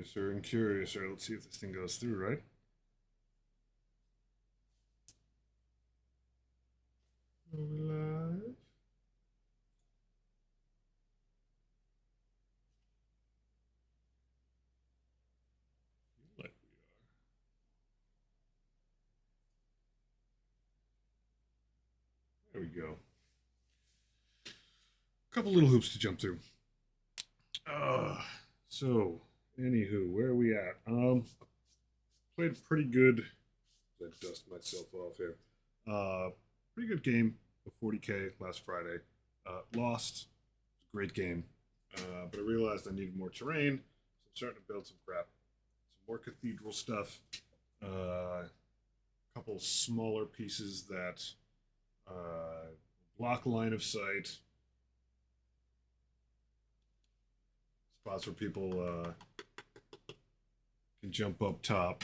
Curious or incurious, or let's see if this thing goes through, right? Are we live? Feel like we are. There we go. A couple little hoops to jump through. Uh, so, anywho, where are we at? Played a pretty good. I dust myself off here. Uh, Pretty good game of 40K last Friday. Lost. Great game. But I realized I needed more terrain, so I'm starting to build some crap. Some more cathedral stuff. A couple smaller pieces that block line of sight. Spots where people can jump up top.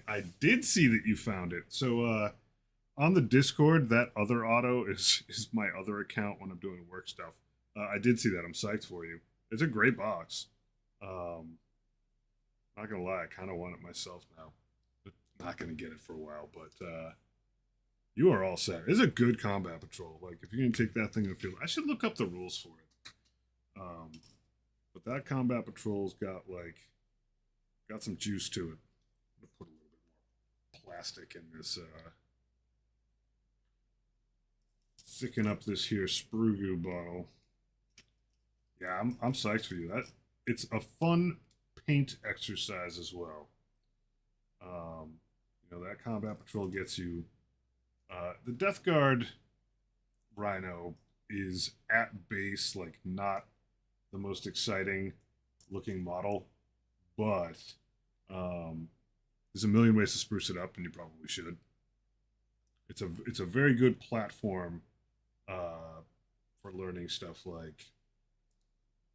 I did see that you found it. So on the Discord, that other auto is my other account when I'm doing work stuff. I did see that. I'm psyched for you. It's a great box. Not gonna lie, I kind of want it myself now. But not gonna get it for a while. But you are all set. It's a good combat patrol. Like if you're gonna take that thing in the field, I should look up the rules for it. But that combat patrol's got some juice to it. I'm gonna put a little bit more plastic in this. Sticking up this here sprue goo bottle. Yeah, I'm psyched for you. That it's a fun paint exercise as well. That combat patrol gets you. The Death Guard Rhino is at base like not the most exciting looking model, but there's a million ways to spruce it up, and you probably should. It's a very good platform for learning stuff like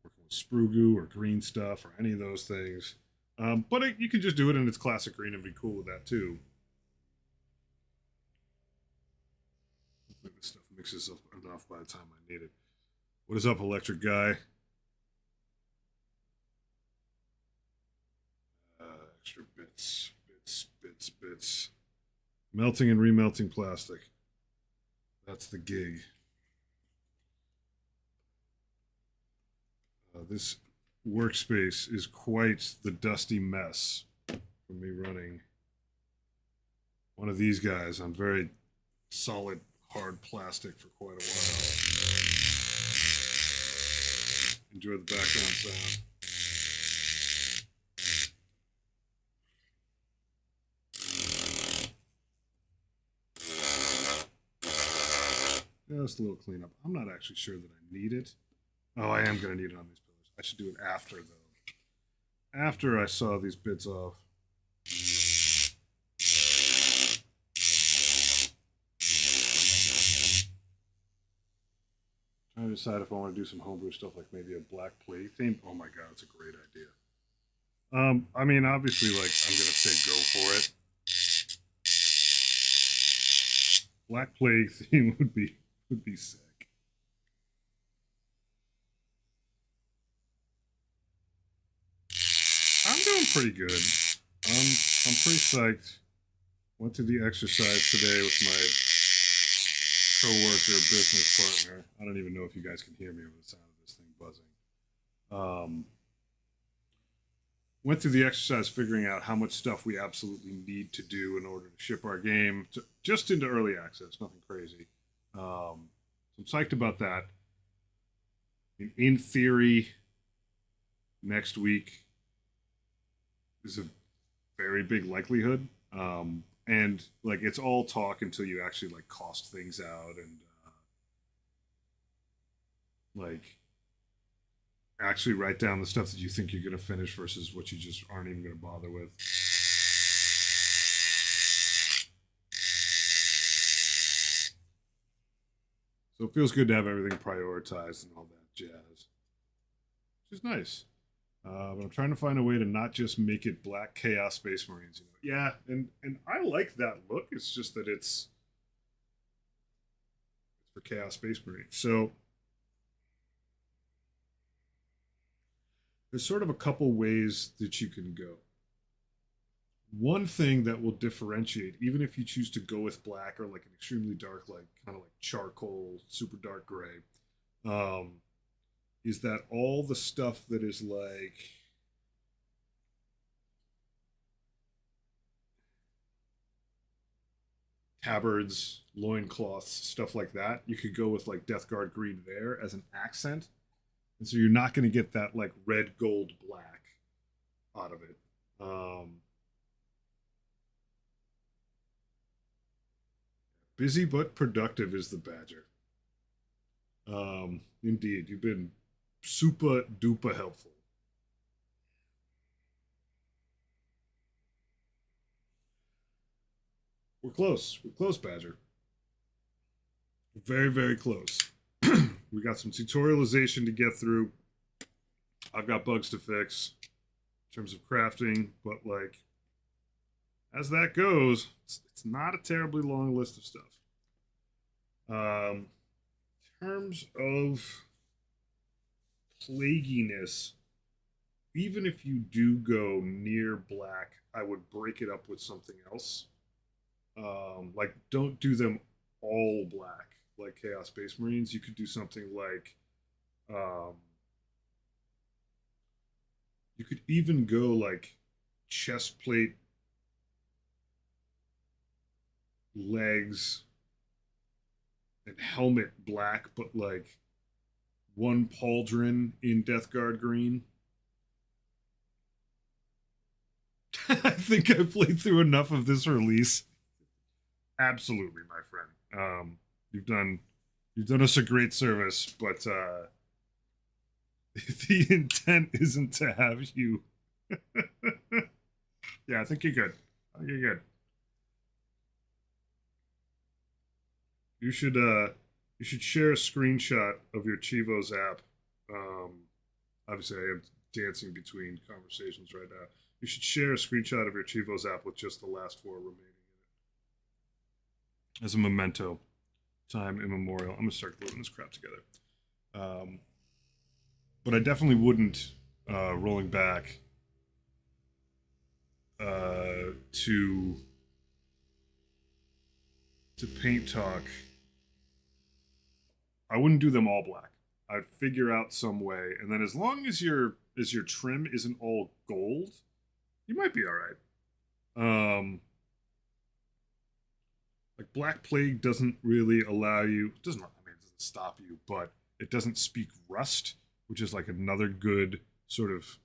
working with sprue goo or green stuff or any of those things. But you can just do it in its classic green and be cool with that too. I think this stuff mixes up enough by the time I need it. What is up, electric guy? Extra bits. Melting and remelting plastic. That's the gig. This workspace is quite the dusty mess from me running one of these guys on very solid, hard plastic for quite a while. Enjoy the background sound. Just a little cleanup. I'm not actually sure that I need it. Oh, I am going to need it on these pillars. I should do it after, though. After I saw these bits off. Trying to decide if I want to do some homebrew stuff like maybe a Black Plague theme. Oh my god, it's a great idea. I mean, obviously, like, I'm going to say go for it. Black Plague theme would be sick. I'm doing pretty good. I'm pretty psyched. Went to the exercise today with my coworker, business partner. I don't even know if you guys can hear me with the sound of this thing buzzing. Went through the exercise figuring out how much stuff we absolutely need to do in order to ship our game just into early access. Nothing crazy. So I'm psyched about that. In theory, next week is a very big likelihood. And like it's all talk until you actually like cost things out and like actually write down the stuff that you think you're going to finish versus what you just aren't even going to bother with. So it feels good to have everything prioritized and all that jazz, which is nice. But I'm trying to find a way to not just make it Black Chaos Space Marines. Yeah, and I like that look. It's just that it's for Chaos Space Marines. So there's sort of a couple ways that you can go. One thing that will differentiate, even if you choose to go with black or like an extremely dark, like kind of like charcoal, super dark gray, um, is that all the stuff that is like tabards, loincloths, stuff like that, you could go with like Death Guard green there as an accent. And so you're not going to get that like red, gold, black out of it. Busy but productive is the Badger. Indeed, you've been super duper helpful. We're close. We're close, Badger. Very, very close. We got some tutorialization to get through. I've got bugs to fix in terms of crafting, but like as that goes, it's not a terribly long list of stuff. In terms of plaguiness, even if you do go near black, I would break it up with something else. Like, don't do them all black like Chaos Space Marines. You could do something like, um, you could even go like chest plate, legs, and helmet black, but like one pauldron in Death Guard green. I think I played through enough of this release. Absolutely, my friend. You've done you've done us a great service, but the intent isn't to have you. Yeah, I think you're good. I think you're good. You should share a screenshot of your Chivos app. Um, Obviously, I am dancing between conversations right now. You should share a screenshot of your Chivos app with just the last four remaining in it as a memento, time immemorial. I'm gonna start gluing this crap together. Um, but I definitely wouldn't rolling back to paint talk. I wouldn't do them all black. I'd figure out some way, and then as long as your trim isn't all gold, you might be all right. Like Black Plague doesn't really allow you. It doesn't. I mean, it doesn't stop you, but it doesn't speak Rust, which is like another good sort of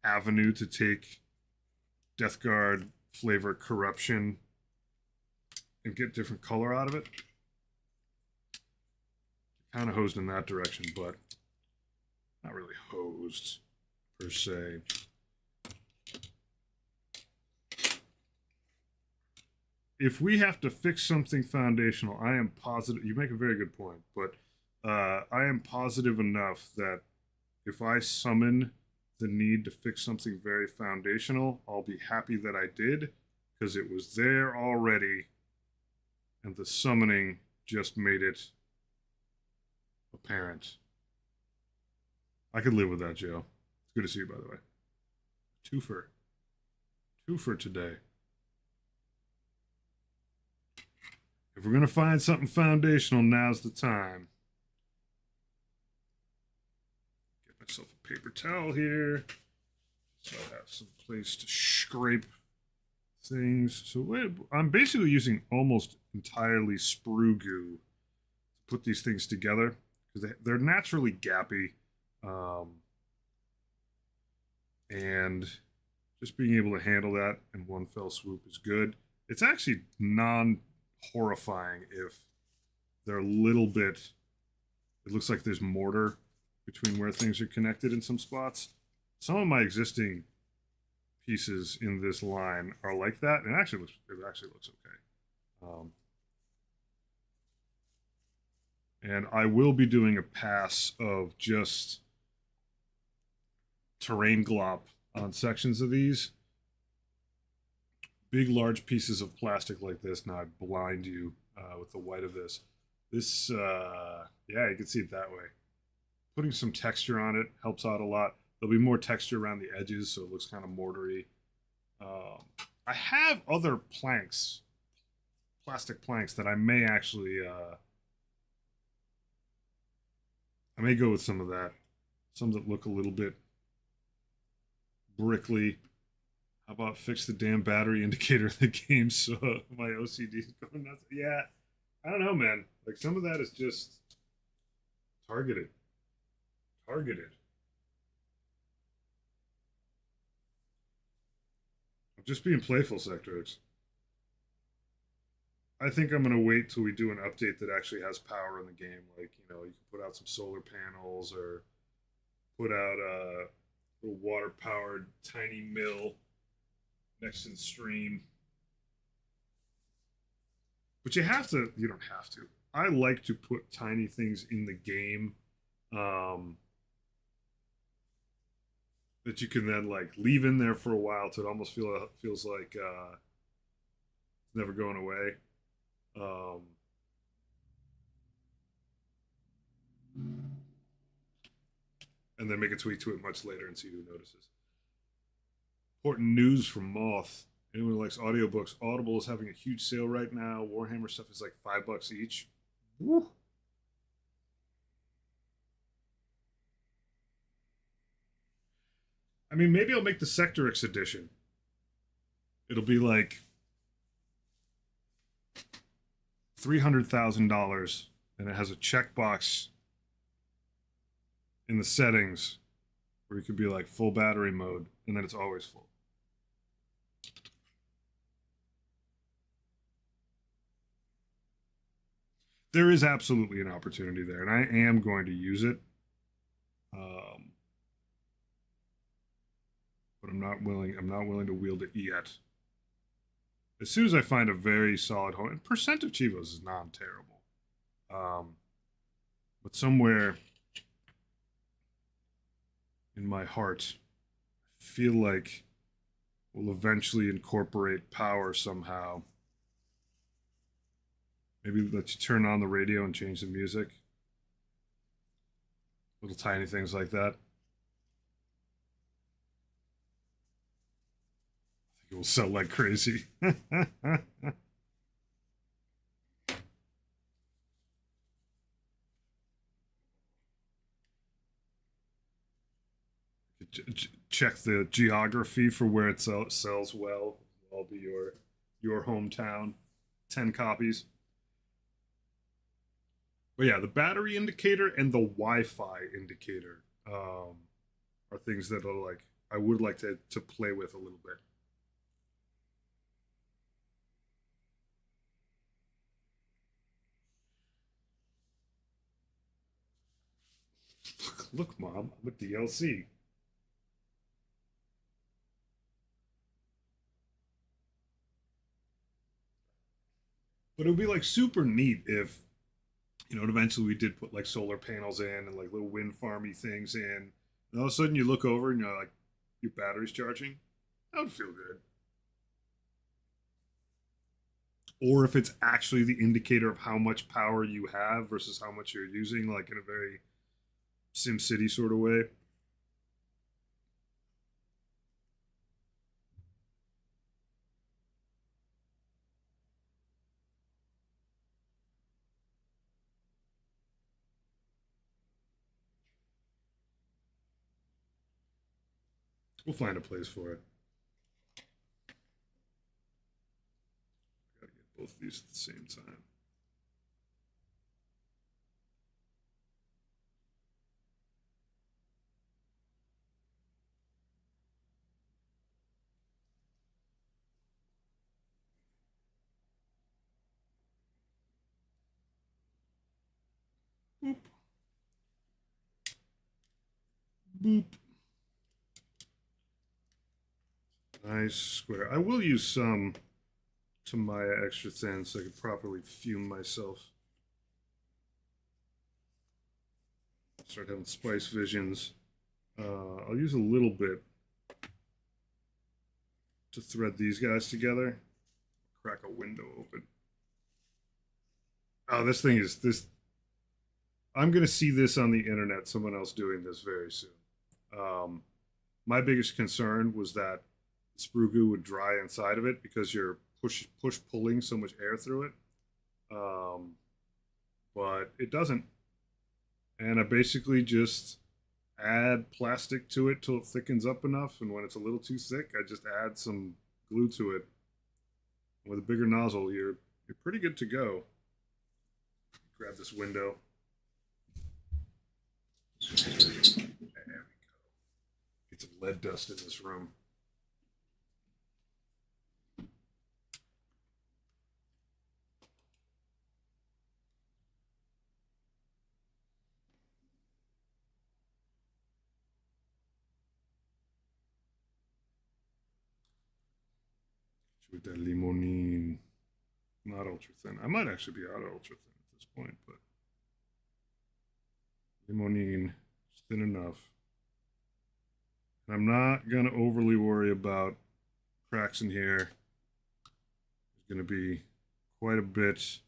avenue to take Death Guard flavor corruption and get different color out of it. Kind of hosed in that direction, but not really hosed per se. If we have to fix something foundational, I am positive. You make a very good point, but I am positive enough that if I summon the need to fix something very foundational, I'll be happy that I did because it was there already, and the summoning just made it apparent. I could live with that, Joe. It's good to see you, by the way. Twofer today. If we're gonna find something foundational, now's the time. Get myself a paper towel here, so I have some place to scrape things. So I'm basically using almost entirely sprue goo to put these things together because they're naturally gappy, and just being able to handle that in one fell swoop is good. It's actually horrifying if they're a little bit, it looks like there's mortar between where things are connected in some spots. Some of my existing pieces in this line are like that, and it actually looks okay. And I will be doing a pass of just terrain glop on sections of these. Big, large pieces of plastic like this. Now I blind you with the white of this. This, yeah, you can see it that way. Putting some texture on it helps out a lot. There'll be more texture around the edges, so it looks kind of mortary. Um, I have other planks, plastic planks that I may actually, I may go with some of that. Some that look a little bit brickly. How about fix the damn battery indicator of the game so my OCD is going nuts? Yeah, I don't know, man. Like some of that is just targeted. Targeted. I'm just being playful, Sectrix. I think I'm gonna wait till we do an update that actually has power in the game. Like, you know, you can put out some solar panels or put out a water powered tiny mill next to the stream. But you don't have to. I like to put tiny things in the game um, that you can then like leave in there for a while to it almost feels like it's never going away. Um, and then make a tweet to it much later and see who notices. Important news from Moth. Anyone who likes audiobooks, Audible is having a huge sale right now. Warhammer stuff is like $5 each. Woo. I mean, maybe I'll make the Sectorix edition. It'll be like $300,000, and it has a checkbox in the settings where you could be like full battery mode, and then it's always full. There is absolutely an opportunity there, and I am going to use it. But I'm not willing. I'm not willing to wield it yet. As soon as I find a very solid home, and percent of Chivos is not terrible, but somewhere in my heart, I feel like we'll eventually incorporate power somehow. Maybe let you turn on the radio and change the music. Little tiny things like that. I think it will sell like crazy. Check the geography for where it sells well. It'll be your hometown. 10 copies. But yeah, the battery indicator and the Wi-Fi indicator are things that are like I would like to play with a little bit. Look, Mom, I'm a DLC. But it would be like super neat if, you know, eventually we did put like solar panels in and like little wind farmy things in. And all of a sudden you look over and you're like, your battery's charging. That would feel good. Or if it's actually the indicator of how much power you have versus how much you're using, like in a very Sim City sort of way. We'll find a place for it. Gotta get both of these at the same time. Boop. Boop. Nice square. I will use some Tamaya extra thin so I can properly fume myself. Start having spice visions. I'll use a little bit to thread these guys together. Crack a window open. Oh, this thing is this. I'm gonna see this on the internet. Someone else doing this very soon. Um, my biggest concern was that sprue goo would dry inside of it because you're push pulling so much air through it. Um, but it doesn't. And I basically just add plastic to it till it thickens up enough. And when it's a little too thick, I just add some glue to it. With a bigger nozzle, you're pretty good to go. Grab this window. There we go. Get some lead dust in this room. With that limonene, not ultra thin. I might actually be out of ultra thin at this point, but limonene is thin enough. And I'm not gonna overly worry about cracks in here. There's gonna be quite a bit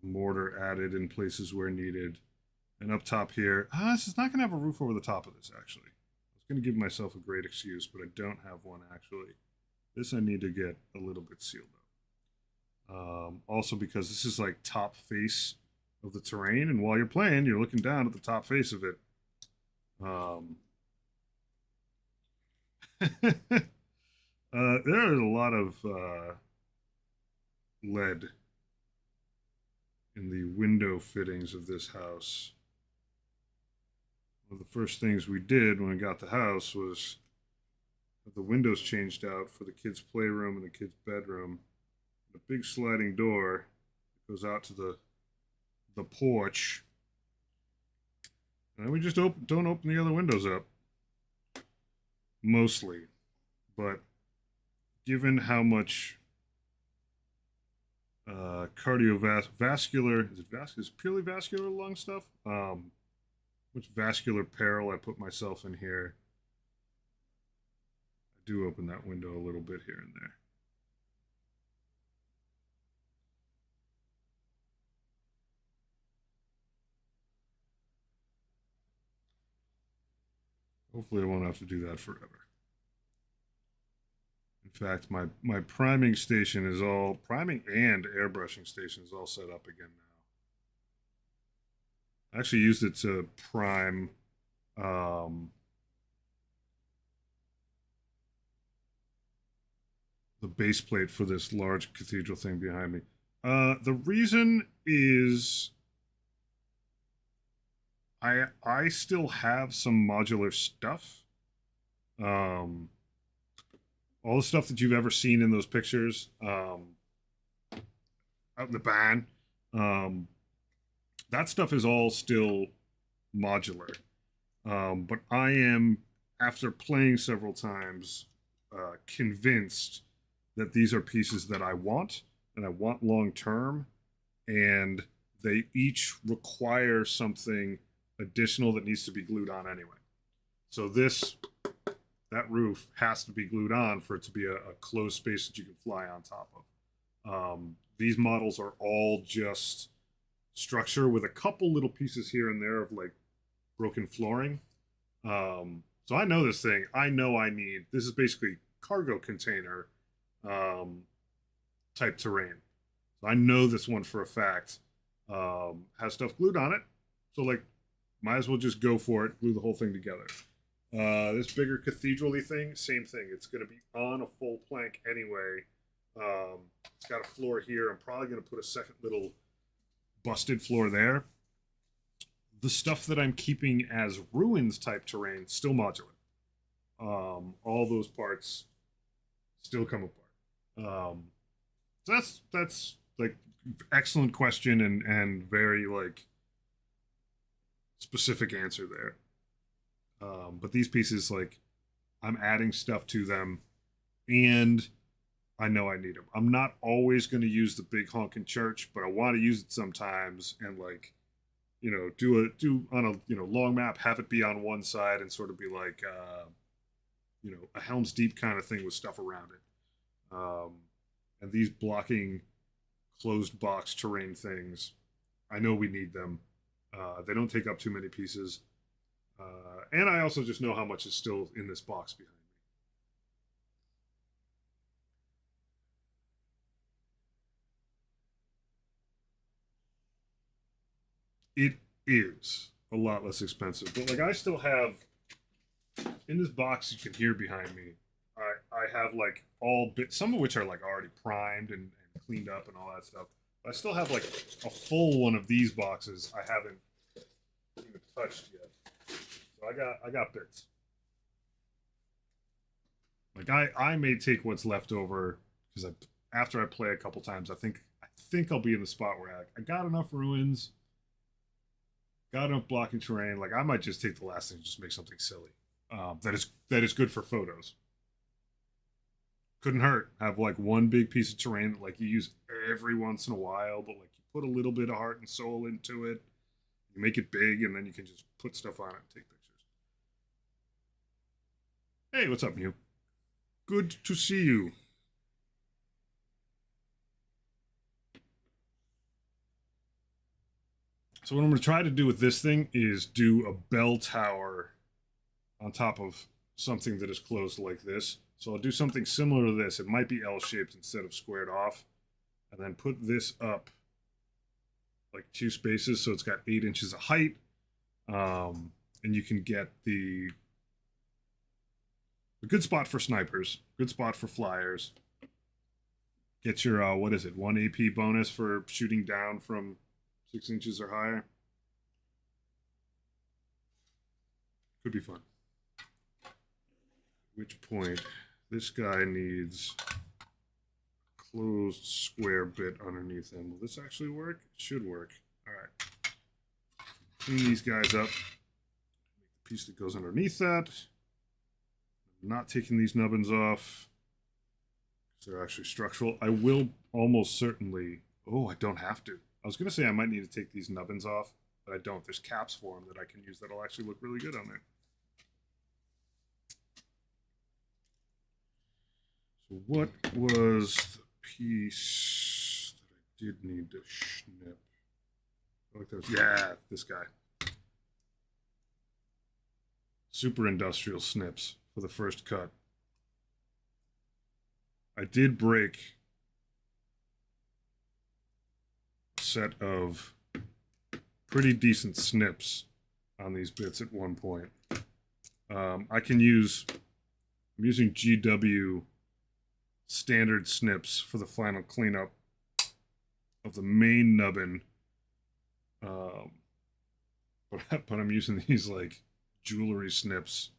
of mortar added in places where needed. And up top here, this is not gonna have a roof over the top of this actually. I was gonna give myself a great excuse, but I don't have one actually. This I need to get a little bit sealed up. Also because this is like top face of the terrain, and while you're playing, you're looking down at the top face of it. There is a lot of lead in the window fittings of this house. One of the first things we did when we got the house was have the windows changed out for the kids' playroom and the kids' bedroom. A big sliding door that goes out to the porch. And we just don't open the other windows up. Mostly. But given how much cardiovascular, is purely vascular lung stuff? Which vascular peril I put myself in here. I do open that window a little bit here and there. Hopefully I won't have to do that forever. In fact, my priming station is all, priming and airbrushing station is all set up again now. I actually used it to prime the base plate for this large cathedral thing behind me. The reason is I still have some modular stuff. All the stuff that you've ever seen in those pictures out in the barn, that stuff is all still modular. But I am, after playing several times, convinced that these are pieces that I want and I want long term, and they each require something additional that needs to be glued on anyway. So that roof has to be glued on for it to be a closed space that you can fly on top of. These models are all just structure with a couple little pieces here and there of like broken flooring. So I know this thing. I know I need, this is basically cargo container type terrain. So I know this one for a fact has stuff glued on it. So like, might as well just go for it, glue the whole thing together. This bigger cathedral-y thing, same thing. It's going to be on a full plank anyway. It's got a floor here. I'm probably going to put a second little busted floor there. The stuff that I'm keeping as ruins type terrain, still modular. All those parts still come apart. So that's like excellent question and very like specific answer there. But these pieces, like, I'm adding stuff to them, and I know I need them. I'm not always going to use the big honking church, but I want to use it sometimes, and like, you know, do on a long map, have it be on one side and sort of be like, a Helm's Deep kind of thing with stuff around it. And these blocking closed box terrain things, I know we need them. They don't take up too many pieces. And I also just know how much is still in this box behind me. It is a lot less expensive, but like I still have in this box you can hear behind me. I have like all bits, some of which are like already primed and cleaned up and all that stuff. But I still have like a full one of these boxes I haven't even touched yet. So I got bits. Like I may take what's left over because after I play a couple times, I think I'll be in the spot where I got enough ruins, got enough blocking terrain. Like I might just take the last thing and just make something silly. That is good for photos. Couldn't hurt. Have like one big piece of terrain that like you use every once in a while, but like you put a little bit of heart and soul into it. You make it big, and then you can just put stuff on it and take pictures. Hey, what's up, Mew? Good to see you. So what I'm going to try to do with this thing is do a bell tower on top of something that is closed like this. So I'll do something similar to this. It might be L-shaped instead of squared off. And then put this up like 2 spaces so it's got 8 inches of height. And you can get the a good spot for snipers, good spot for flyers. Get your, what is it, 1 AP bonus for shooting down from 6 inches or higher. Could be fun. At which point, this guy needs a closed square bit underneath him. Will this actually work? It should work. All right. Clean these guys up. Make the piece that goes underneath that. I'm not taking these nubbins off. They're actually structural. I will almost certainly... Oh, I don't have to. I was going to say I might need to take these nubbins off, but I don't. There's caps for them that I can use that'll actually look really good on there. So what was the piece that I did need to snip? I like those. Yeah, this guy. Super industrial snips for the first cut. I did break a set of pretty decent snips on these bits at one point. I'm using GW standard snips for the final cleanup of the main nubbin. But I'm using these like jewelry snips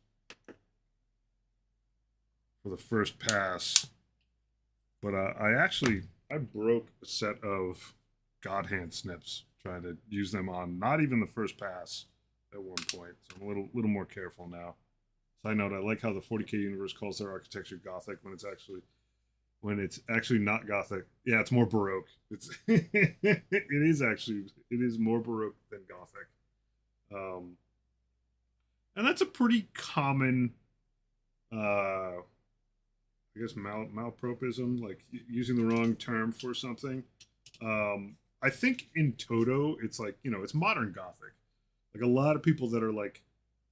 for the first pass. But I broke a set of God Hand snips trying to use them on not even the first pass at one point. So I'm a little more careful now. Side note, I like how the 40K universe calls their architecture Gothic when it's actually not Gothic. Yeah, it's more Baroque. It is more Baroque than Gothic. And that's a pretty common I guess malpropism, like using the wrong term for something. I think in toto, it's like, it's modern Gothic. Like a lot of people that are like,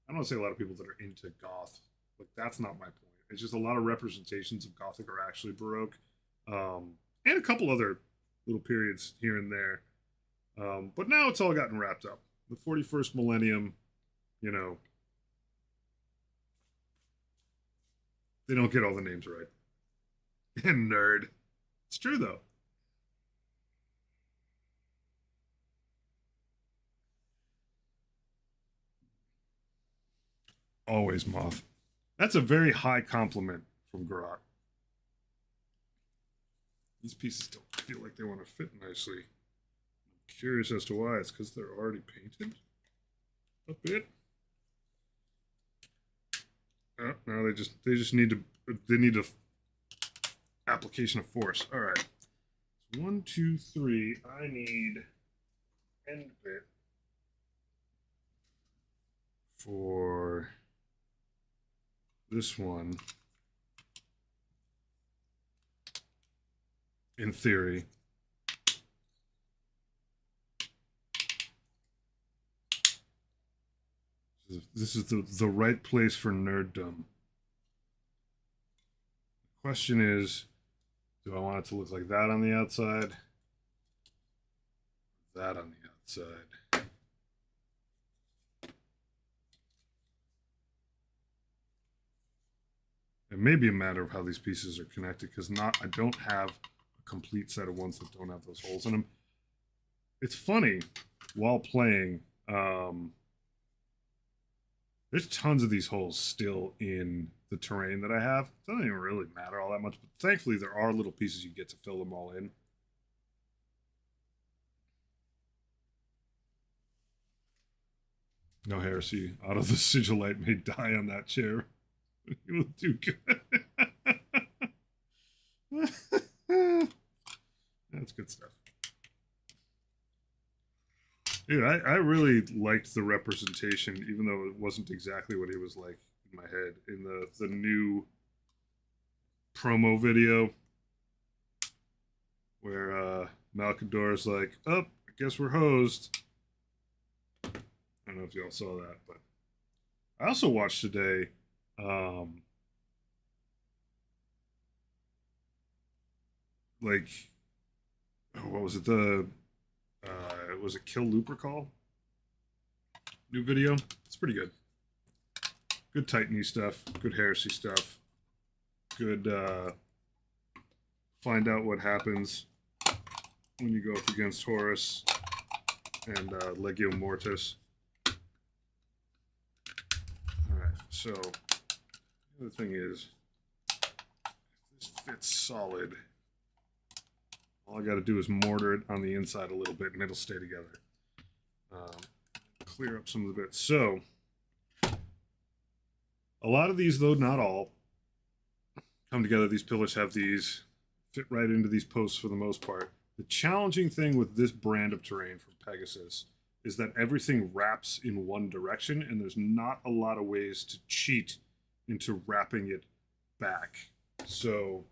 I don't want to say a lot of people that are into goth. Like that's not my point. It's just a lot of representations of Gothic are actually Baroque, and a couple other little periods here and there. But now it's all gotten wrapped up. The 41st millennium, they don't get all the names right. And nerd. It's true though. Always moth. That's a very high compliment from Garot. These pieces don't feel like they want to fit nicely. I'm curious as to why. It's because they're already painted a bit. Oh, no, they just need a application of force. All right. 1, 2, 3. I need end bit for this one. In theory. This is the right place for nerddom. The question is, do I want it to look like that on the outside? That on the outside. It may be a matter of how these pieces are connected, because I don't have a complete set of ones that don't have those holes in them. It's funny, while playing, there's tons of these holes still in the terrain that I have. It doesn't even really matter all that much, but thankfully there are little pieces you get to fill them all in. No heresy. Out of the sigilite may die on that chair. You will do good. That's good stuff. Dude, I really liked the representation, even though it wasn't exactly what he was like in my head, in the new promo video where Malcador's like, oh, I guess we're hosed. I don't know if y'all saw that, but I also watched today like, what was it, was it Kill Looper Call? New video. It's pretty good. Good Titany stuff. Good heresy stuff. Good find out what happens when you go up against Horus and Legio Mortis. Alright, so the other thing is, if this fits solid, all I got to do is mortar it on the inside a little bit and it'll stay together. Clear up some of the bits. So, a lot of these, though not all, come together. These pillars have these, fit right into these posts for the most part. The challenging thing with this brand of terrain from Pegasus is that everything wraps in one direction, and there's not a lot of ways to cheat into wrapping it back. So,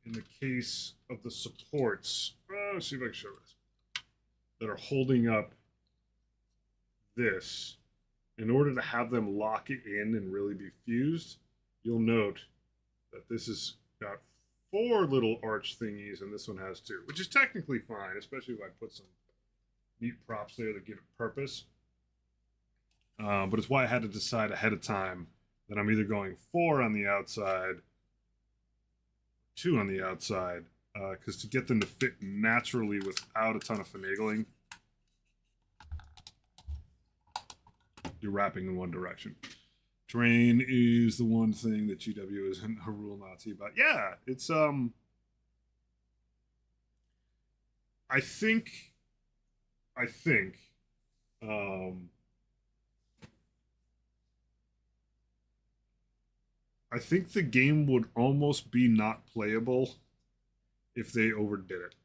in the case of the supports, let's see if I can show this, that are holding up this, in order to have them lock it in and really be fused, you'll note that this has got 4 little arch thingies and this one has 2, which is technically fine, especially if I put some neat props there that give it purpose. But it's why I had to decide ahead of time that I'm either going 4 on the outside, 2 on the outside, because to get them to fit naturally without a ton of finagling, you're wrapping in one direction. Terrain is the one thing that GW isn't a rule Nazi about. Yeah, it's I think the game would almost be not playable if they overdid it.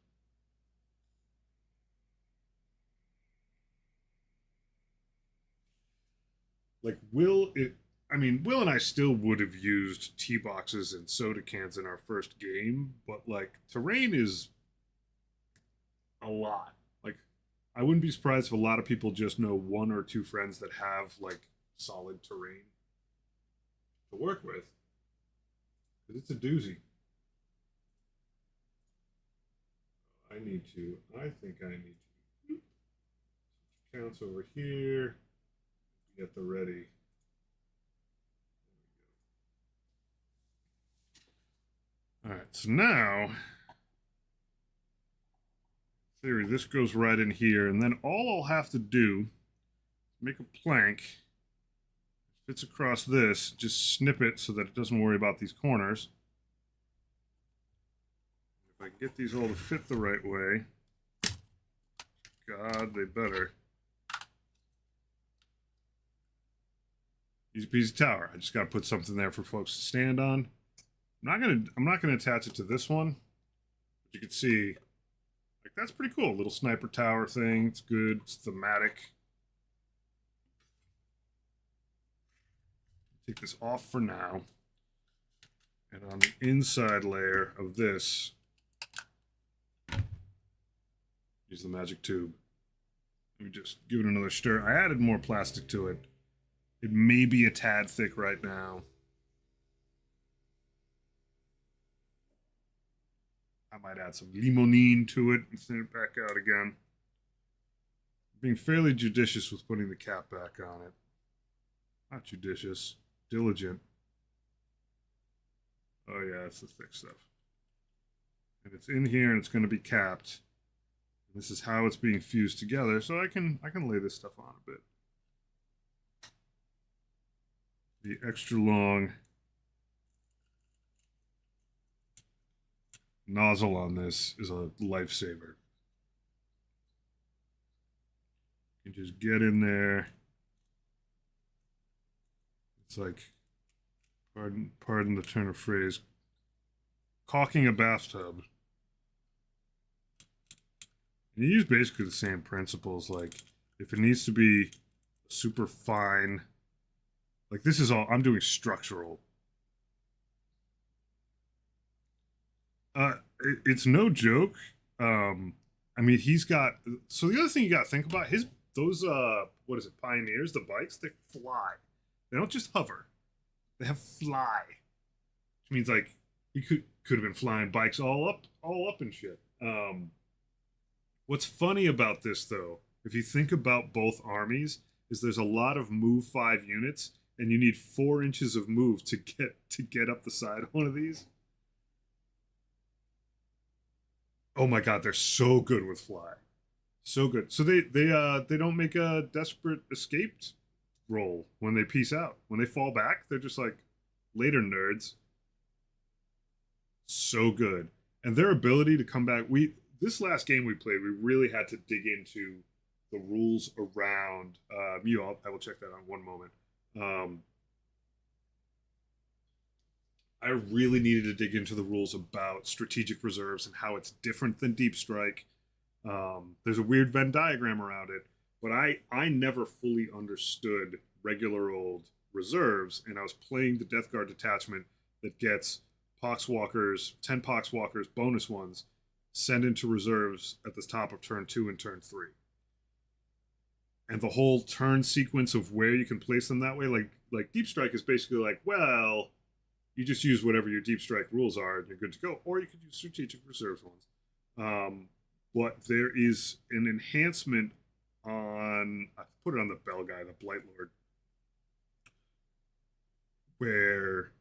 Like, Will and I still would have used tea boxes and soda cans in our first game, but like, terrain is a lot. Like, I wouldn't be surprised if a lot of people just know 1 or 2 friends that have like solid terrain to work with. Because it's a doozy. I think I need to. Counts over here. Get the ready. All right, so now, in theory, this goes right in here, and then all I'll have to do, make a plank, fits across this, just snip it so that it doesn't worry about these corners. If I can get these all to fit the right way, God, they better. Easy peasy tower. I just got to put something there for folks to stand on. I'm not gonna attach it to this one. But you can see, like, that's pretty cool. Little sniper tower thing. It's good. It's thematic. Take this off for now. And on the inside layer of this, use the magic tube. Let me just give it another stir. I added more plastic to it It may be a tad thick right now. I might add some limonene to it and send it back out again. Being fairly judicious with putting the cap back on it. Not judicious, diligent. Oh yeah, it's the thick stuff. And it's in here and it's going to be capped. This is how it's being fused together, so I can lay this stuff on a bit. The extra long nozzle on this is a lifesaver. You just get in there. It's like, pardon the turn of phrase, caulking a bathtub. And you use basically the same principles. Like, if it needs to be super fine, like this is all, I'm doing structural. It's no joke. I mean, he's got, so the other thing you got to think about, those, what is it, Pioneers, the bikes, they fly. They don't just hover. They have fly. Which means like, he could have been flying bikes all up and shit. What's funny about this though, if you think about both armies, is there's a lot of move 5 units, and you need 4 inches of move to get up the side of one of these. Oh my god, they're so good with fly, so good. So they don't make a desperate escaped roll when they peace out. When they fall back, they're just like, later nerds. So good, and their ability to come back. This last game we played, we really had to dig into the rules around I will check that out in one moment. I really needed to dig into the rules about strategic reserves and how it's different than deep strike. There's a weird Venn diagram around it, but I never fully understood regular old reserves, and I was playing the Death Guard detachment that gets Poxwalkers, 10 Poxwalkers, bonus ones, send into reserves at the top of turn 2 and turn 3. And the whole turn sequence of where you can place them that way, like Deep Strike is basically like, well, you just use whatever your Deep Strike rules are and you're good to go. Or you could use strategic reserves ones. But there is an enhancement on, I put it on the Bell guy, the Blight Lord, where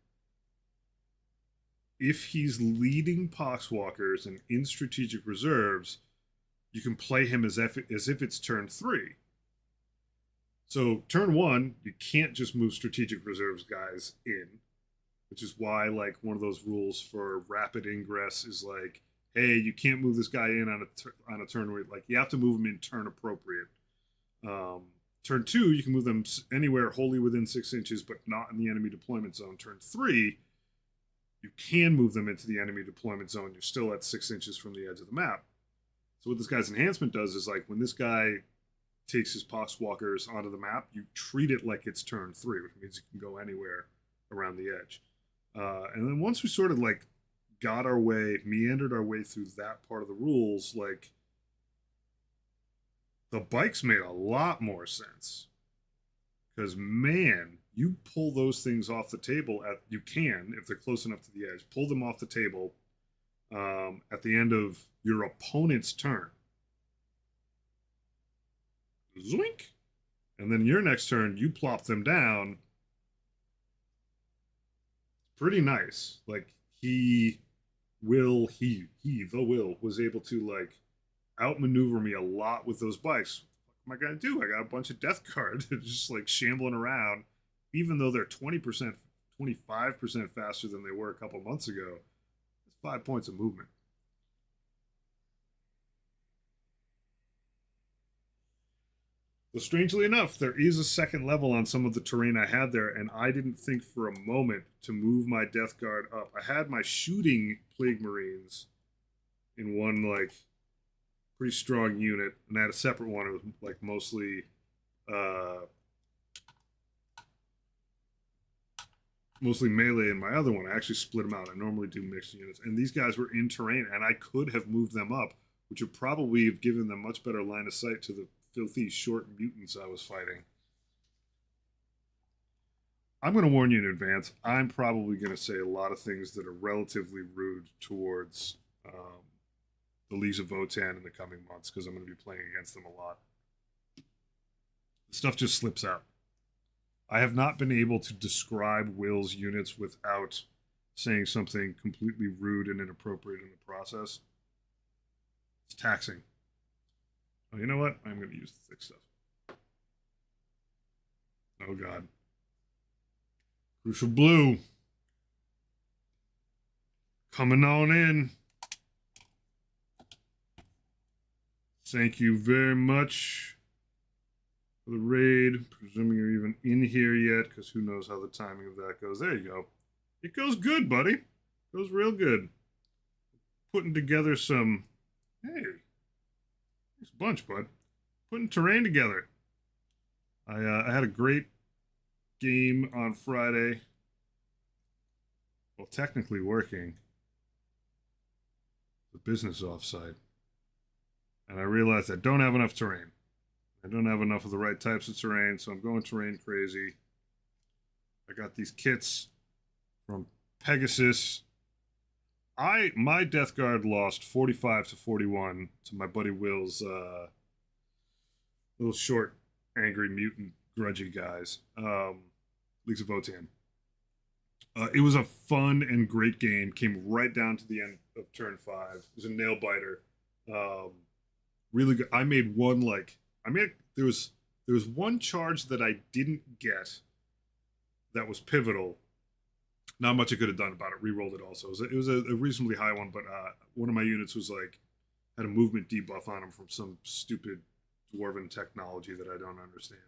if he's leading Poxwalkers and in strategic reserves, you can play him as if it's turn 3. So turn 1, you can't just move strategic reserves guys in, which is why like one of those rules for rapid ingress is like, hey, you can't move this guy in on a turn where like you have to move him in turn appropriate. Turn 2, you can move them anywhere wholly within 6 inches, but not in the enemy deployment zone. Turn 3, you can move them into the enemy deployment zone. You're still at 6 inches from the edge of the map. So what this guy's enhancement does is like when this guy takes his Poxwalkers onto the map, you treat it like it's turn 3, which means you can go anywhere around the edge. And then once we sort of like meandered our way through that part of the rules, like the bikes made a lot more sense. Because man, you pull those things off the table you can, if they're close enough to the edge, pull them off the table at the end of your opponent's turn. Zoink! And then your next turn, you plop them down. Pretty nice. Like the Will was able to like outmaneuver me a lot with those bikes. What am I gonna do? I got a bunch of Death Guard just like shambling around, even though they're 20%, 25% faster than they were a couple months ago. It's 5 points of movement. So strangely enough, there is a second level on some of the terrain I had there, and I didn't think for a moment to move my Death Guard up. I had my shooting Plague Marines in one like pretty strong unit, and I had a separate one. It was like mostly melee in my other one. I actually split them out. I normally do mixed units, and these guys were in terrain, and I could have moved them up, which would probably have given them much better line of sight to the filthy short mutants I was fighting. I'm going to warn you in advance. I'm probably going to say a lot of things that are relatively rude towards the Leagues of Votan in the coming months because I'm going to be playing against them a lot. The stuff just slips out. I have not been able to describe Will's units without saying something completely rude and inappropriate in the process. It's taxing. Oh, you know what? I'm going to use the thick stuff. Oh, God. Crucial Blue. Coming on in. Thank you very much for the raid. Presuming you're even in here yet, because who knows how the timing of that goes. There you go. It goes good, buddy. It goes real good. Putting together some... Hey. Nice bunch, bud. Putting terrain together. I had a great game on Friday. Well, technically working. The business offsite. And I realized I don't have enough terrain. I don't have enough of the right types of terrain, so I'm going terrain crazy. I got these kits from Pegasus. My Death Guard lost 45 to 41 to my buddy Will's little short, angry, mutant, grudgy guys. Leagues of Votan. It was a fun and great game. Came right down to the end of turn 5. It was a nail biter. Really good. There was one charge that I didn't get that was pivotal. Not much I could have done about it. Rerolled it also. It was a reasonably high one, but one of my units was had a movement debuff on him from some stupid dwarven technology that I don't understand.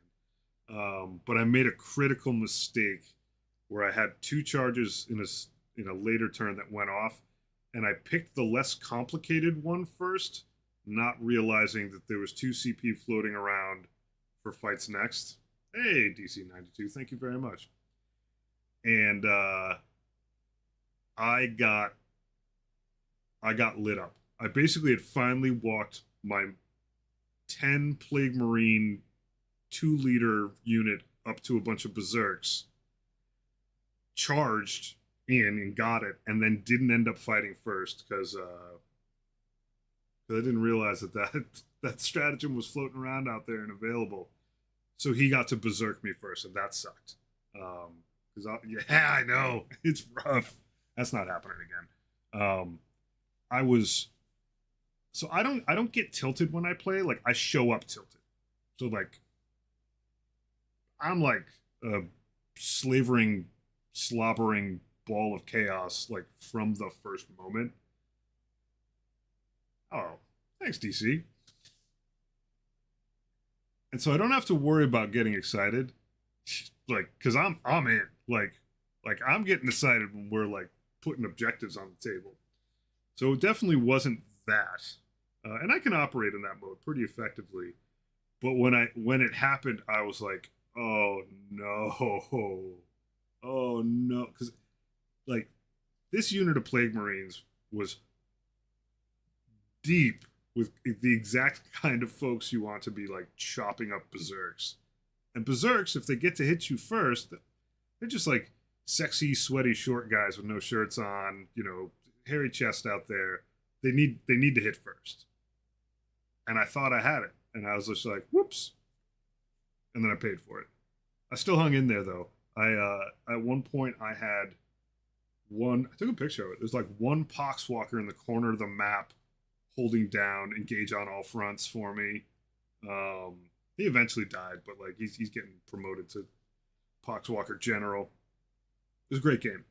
But I made a critical mistake where I had 2 charges in a later turn that went off, and I picked the less complicated one first, not realizing that there was 2 CP floating around for fights next. Hey, DC92, thank you very much. And I got lit up. I basically had finally walked my 10 Plague Marine 2-liter unit up to a bunch of berserks, charged in and got it, and then didn't end up fighting first because I didn't realize that stratagem was floating around out there and available. So he got to berserk me first, and that sucked. Yeah, I know it's rough. That's not happening again. I don't get tilted when I play. Like, I show up tilted. So I'm like a slavering, slobbering ball of chaos, like from the first moment. Oh, thanks, DC. And so I don't have to worry about getting excited, because I'm in. Like I'm getting excited when we're putting objectives on the table. So it definitely wasn't that, and I can operate in that mode pretty effectively. But when it happened, I was like, oh no, oh no, because this unit of Plague Marines was deep with the exact kind of folks you want to be chopping up berserks. And berserks, if they get to hit you first, they're just sexy, sweaty, short guys with no shirts on, hairy chest out there. They need to hit first. And I thought I had it, and I was just like, whoops. And then I paid for it. I still hung in there though. At one point I had I took a picture of it. There's one Poxwalker in the corner of the map holding down engage on all fronts for me. He eventually died, but he's getting promoted to Poxwalker General. It was a great game.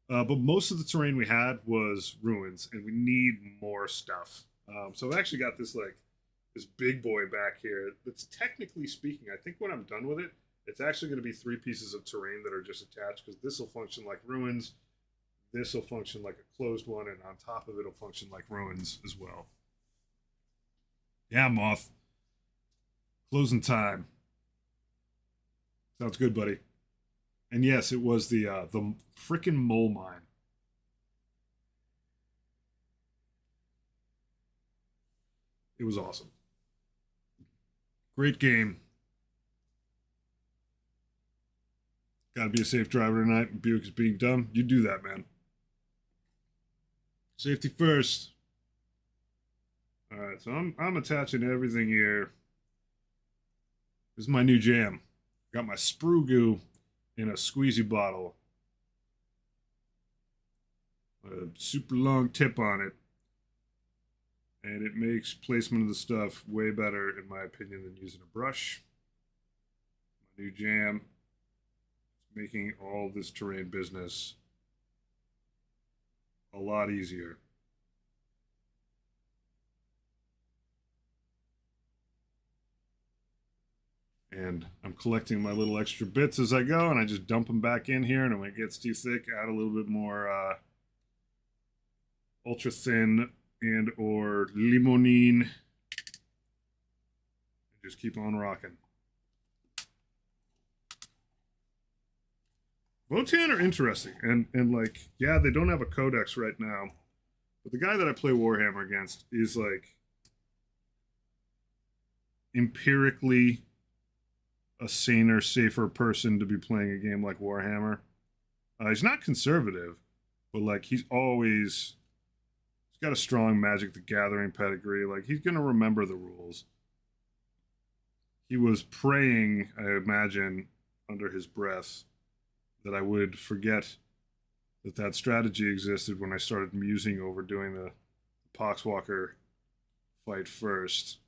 But most of the terrain we had was ruins, and we need more stuff. So I've actually got this this big boy back here that's, technically speaking, I think when I'm done with it, it's actually going to be 3 pieces of terrain that are just attached, because this will function like ruins, this will function like a closed one, and on top of it will function like ruins as well. Yeah, Moth. Closing time. Sounds good, buddy. And yes, it was the frickin' mole mine. It was awesome. Great game. Gotta be a safe driver tonight. Buick is being dumb. You do that, man. Safety first. All right, so I'm attaching everything here. This is my new jam. Got my sprue goo in a squeezy bottle. A super long tip on it. And it makes placement of the stuff way better, in my opinion, than using a brush. My new jam. Making all this terrain business a lot easier. And I'm collecting my little extra bits as I go, and I just dump them back in here, and when it gets too thick, add a little bit more ultra thin and or limonene. Just keep on rocking. Votan are interesting, and like, yeah, they don't have a codex right now, but the guy that I play Warhammer against is like empirically a saner, safer person to be playing a game like Warhammer. He's not conservative, but like he's got a strong Magic the Gathering pedigree. Like he's gonna remember the rules. He was praying, I imagine, under his breath, that I would forget that strategy existed when I started musing over doing the Poxwalker fight first.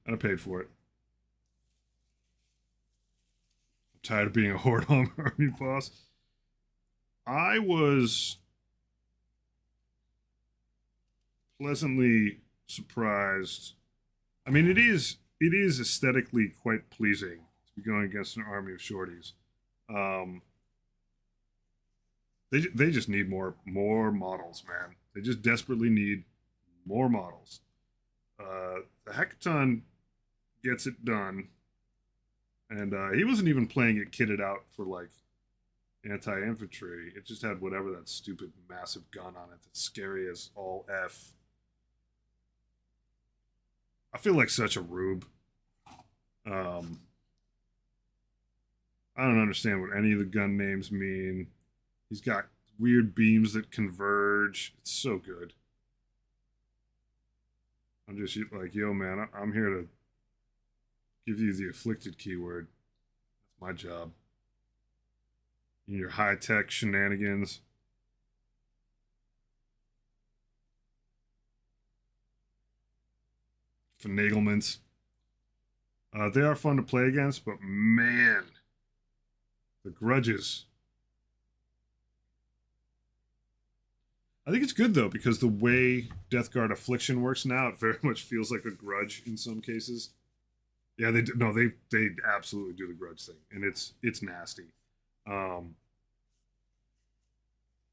And I paid for it. I'm tired of being a Horde Army boss. I was pleasantly surprised. I mean, it is aesthetically quite pleasing to be going against an army of shorties. They just need more models, man. They just desperately need more models. The Hackathon gets it done, and he wasn't even playing it kitted out for like anti-infantry. It just had whatever that stupid massive gun on it that's scary as all F. I feel like such a rube. I don't understand what any of the gun names mean. He's got weird beams that converge. It's so good. I'm just like, yo, man, I'm here to give you the afflicted keyword. That's my job. Your high-tech shenanigans. Finaglements. They are fun to play against, but man, the grudges. I think it's good though, because the way Death Guard Affliction works now, it very much feels like a grudge in some cases. Yeah, they absolutely do the grudge thing, and it's nasty.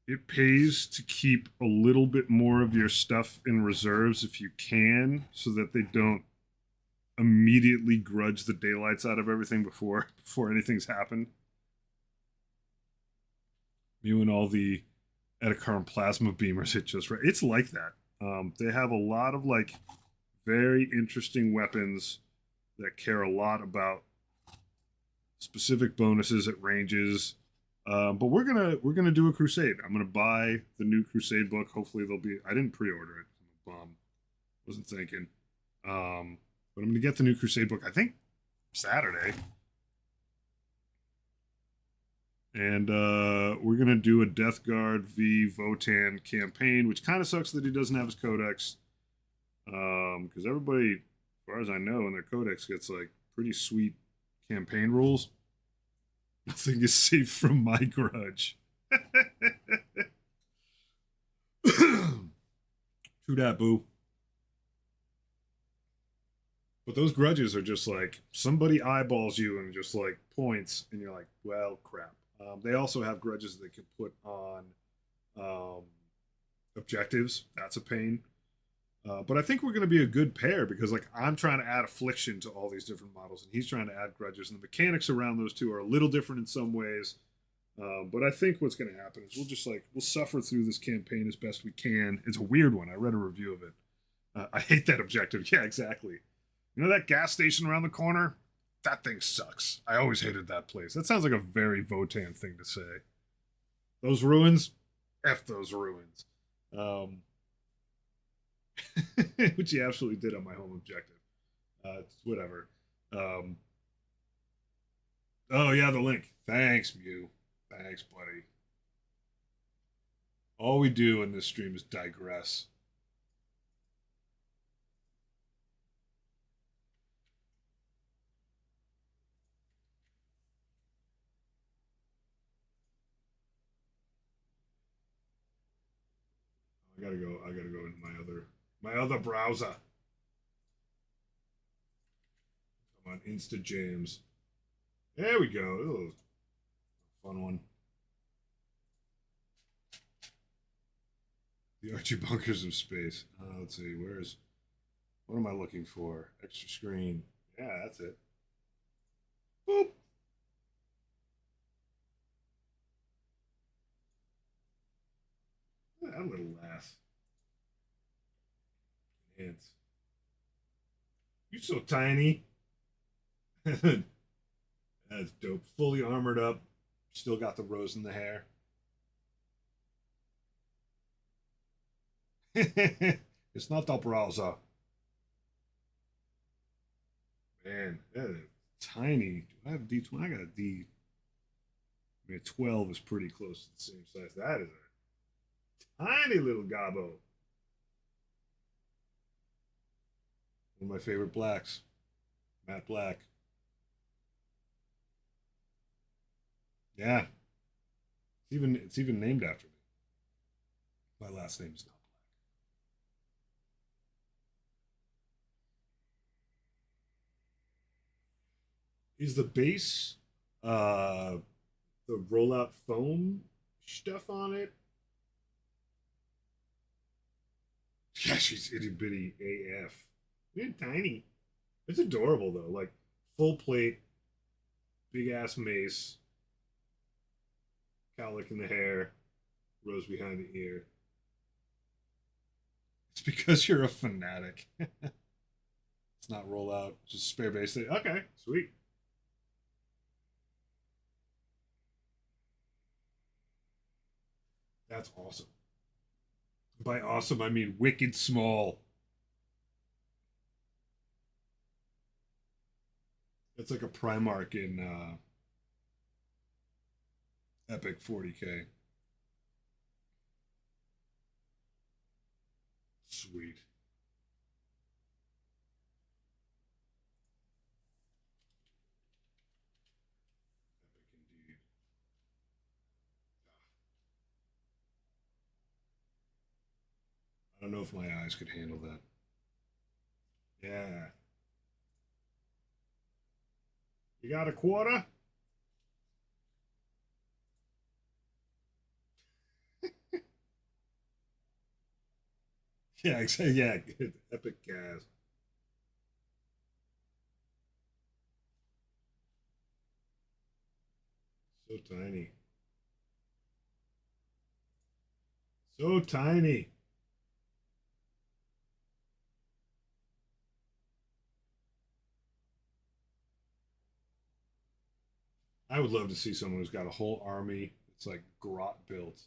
It pays to keep a little bit more of your stuff in reserves if you can, so that they don't immediately grudge the daylights out of everything before anything's happened. You and all the Edakaran plasma beamers hit just right. It's like that. They have a lot of like very interesting weapons that care a lot about specific bonuses at ranges. But we're gonna do a crusade. I'm gonna buy the new crusade book. Hopefully they'll be. I didn't pre-order it. I'm a bum. Wasn't thinking. But I'm gonna get the new crusade book. I think Saturday. And we're gonna do a Death Guard v Votan campaign, which kind of sucks that he doesn't have his codex. Because everybody, as far as I know, in their codex gets like pretty sweet campaign rules. Nothing is safe from my grudge. True that, boo. But those grudges are just like somebody eyeballs you and just like points, and you're like, well, crap. They also have grudges they can put on objectives. That's a pain. But I think we're going to be a good pair, because like I'm trying to add affliction to all these different models, and he's trying to add grudges, and the mechanics around those two are a little different in some ways. But I think what's going to happen is we'll suffer through this campaign as best we can. It's a weird one. I read a review of it. I hate that objective. Yeah, exactly. You know that gas station around the corner? that thing sucks. I always hated that place. That sounds like a very Votan thing to say. Those ruins, F those ruins. Um, which he absolutely did on my home objective. Whatever. Um, oh yeah, the link. Thanks, Mew. Thanks, buddy. All we do in this stream is digress. I gotta go. I gotta go into my other browser. I'm on Insta Jams. There we go. Ooh, fun one. The Archie Bunkers of Space. Let's see. What am I looking for? Extra screen. Yeah, that's it. Boop. That little lass. Ants. You so tiny. That's dope. Fully armored up. Still got the rose in the hair. It's not the browser. Man, that is tiny. Do I have a D20? I got a D. I mean, 12 is pretty close to the same size. That is a tiny little gobbo. One of my favorite blacks. Matte Black. Yeah. It's even named after me. My last name is not Black. Is the base the rollout foam stuff on it? Yeah, she's itty bitty AF. They're tiny. It's adorable though. Like full plate, big ass mace, cowlick in the hair, rose behind the ear. It's because you're a fanatic. It's not rollout, just spare base. Okay, sweet. That's awesome. By awesome, I mean wicked small. It's like a Primark in Epic 40K. Sweet. Epic indeed. I don't know if my eyes could handle that. Yeah. You got a quarter? Yeah, exactly. Yeah, epic gas. So tiny. So tiny. I would love to see someone who's got a whole army. It's like grot built.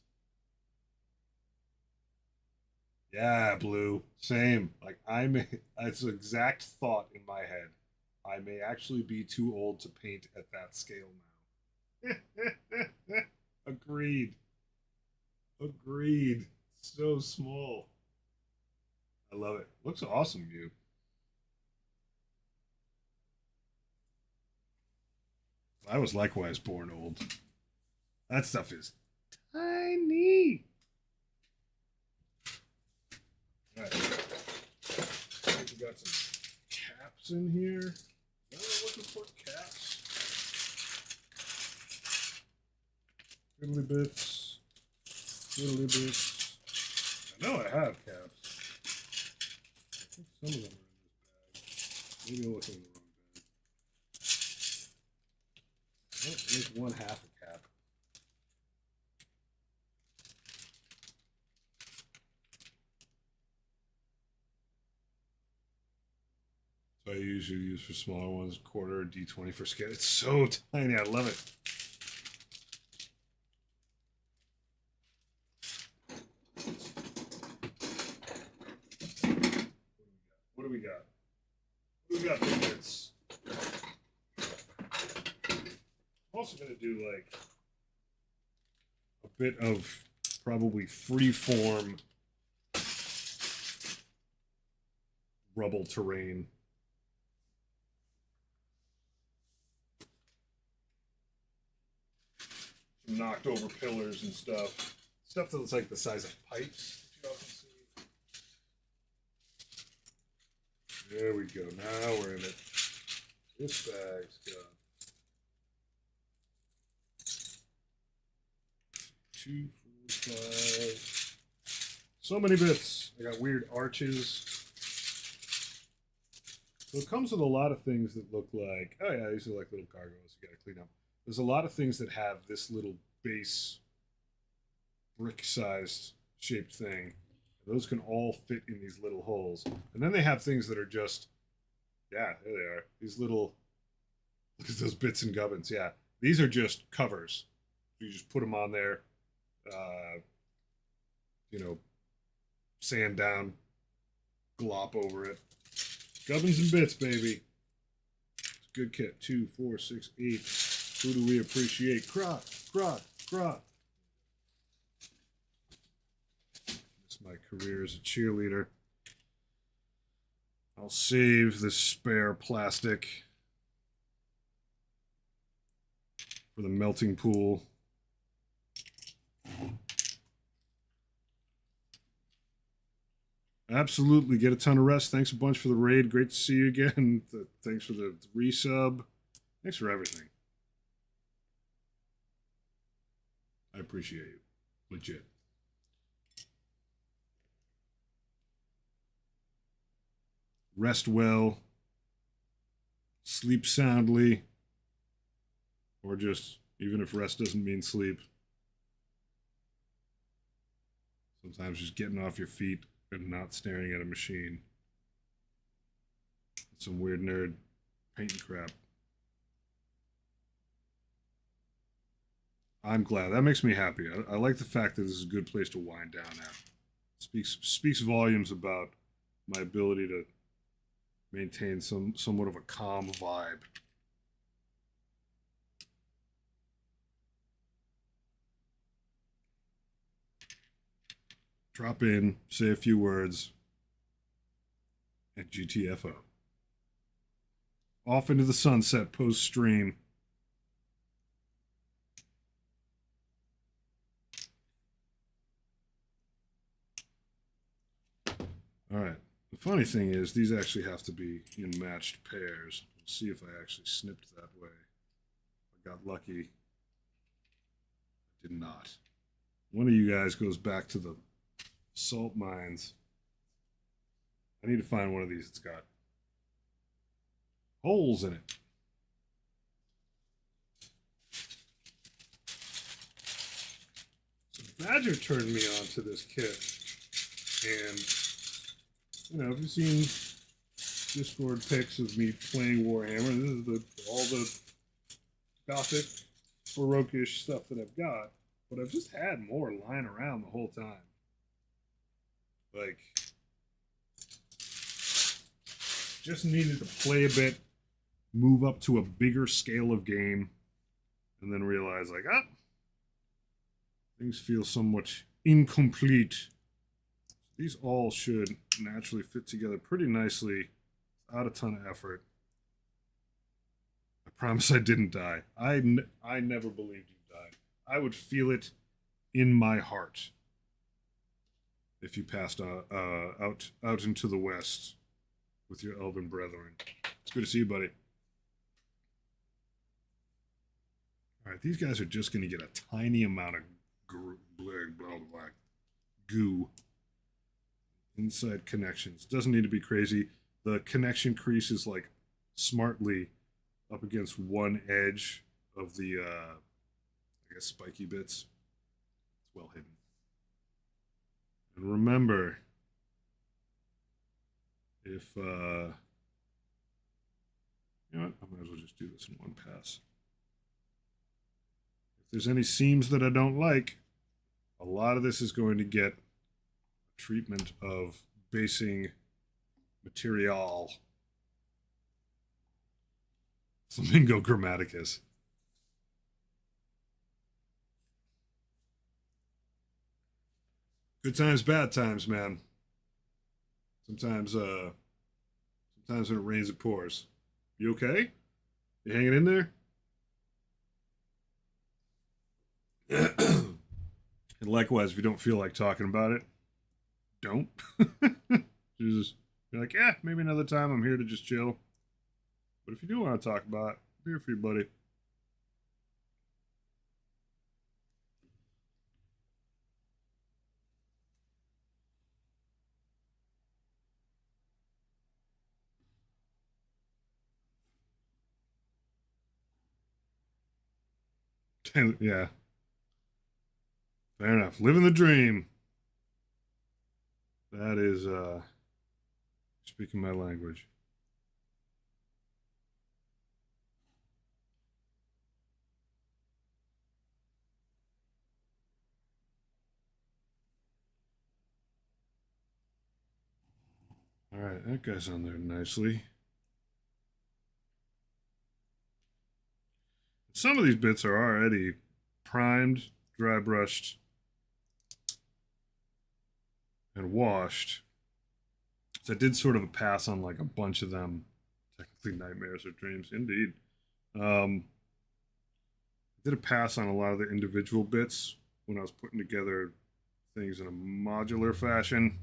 Yeah, blue. Same. Like I may it's the exact thought in my head. I may actually be too old to paint at that scale now. Agreed. Agreed. So small. I love it. Looks awesome, you. I was likewise born old. That stuff is tiny. All right. I think we got some caps in here. Am I looking for caps? Fiddly bits. Fiddly bits. I know I have caps. I think some of them are in this bag. Maybe I'm looking in the wrong bag. Oh, there's one half a cap. So I usually use for smaller ones, quarter D20 for scale. It's so tiny. I love it. What do we got? What do we got for bits? I'm also going to do like a bit of probably freeform rubble terrain. Some knocked over pillars and stuff. Stuff that's like the size of pipes that you often see. There we go. Now we're in it. This bag's got 2, 4, 5. So many bits. I got weird arches. So it comes with a lot of things that look like, oh yeah, these are like little cargoes you gotta clean up. There's a lot of things that have this little base brick-sized shaped thing. Those can all fit in these little holes. And then they have things that are just, yeah, there they are. These little, look at those bits and gubbins. Yeah, these are just covers. You just put them on there, you know, sand down, glop over it. Gubbins and bits, baby. It's a good kit. 2, 4, 6, 8. Who do we appreciate? Croc, croc, croc. It's my career as a cheerleader. I'll save this spare plastic for the melting pool. Absolutely. Get a ton of rest. Thanks a bunch for the raid. Great to see you again. Thanks for the resub. Thanks for everything. I appreciate you. Legit. Rest well. Sleep soundly. Or just, even if rest doesn't mean sleep. Sometimes just getting off your feet and not staring at a machine. Some weird nerd painting crap. I'm glad. That makes me happy. I like the fact that this is a good place to wind down at. Speaks volumes about my ability to maintain somewhat of a calm vibe. Drop in, say a few words, and GTFO. Off into the sunset post stream. All right. The funny thing is, these actually have to be in matched pairs. We'll see if I actually snipped that way. If I got lucky. I did not. One of you guys goes back to the salt mines. I need to find one of these that's got holes in it. So Badger turned me on to this kit. And, you know, if you've seen Discord pics of me playing Warhammer, this is all the gothic, baroque-ish stuff that I've got. But I've just had more lying around the whole time. Like, just needed to play a bit, move up to a bigger scale of game, and then realize, like, things feel somewhat incomplete. These all should naturally fit together pretty nicely without a ton of effort. I promise I didn't die. I never believed you died. I would feel it in my heart if you passed out into the west with your elven brethren. It's good to see you, buddy. All right, these guys are just going to get a tiny amount of goo inside connections. Doesn't need to be crazy. The connection crease is like smartly up against one edge of the, I guess, spiky bits. It's well hidden. And remember, if know what? I might as well just do this in one pass. If there's any seams that I don't like, a lot of this is going to get treatment of basing material. Flamingo grammaticus. Good times, bad times, man. Sometimes when it rains, it pours. You okay? You hanging in there? And likewise, if you don't feel like talking about it, don't. Just be like, yeah, maybe another time. I'm here to just chill. But if you do want to talk about it, I'm here for you, buddy. Yeah, fair enough. Living the dream. That is speaking my language. All right, that guy's on there nicely. Some of these bits are already primed, dry brushed, and washed. So I did sort of a pass on like a bunch of them. Technically nightmares or dreams, indeed. I did a pass on a lot of the individual bits when I was putting together things in a modular fashion,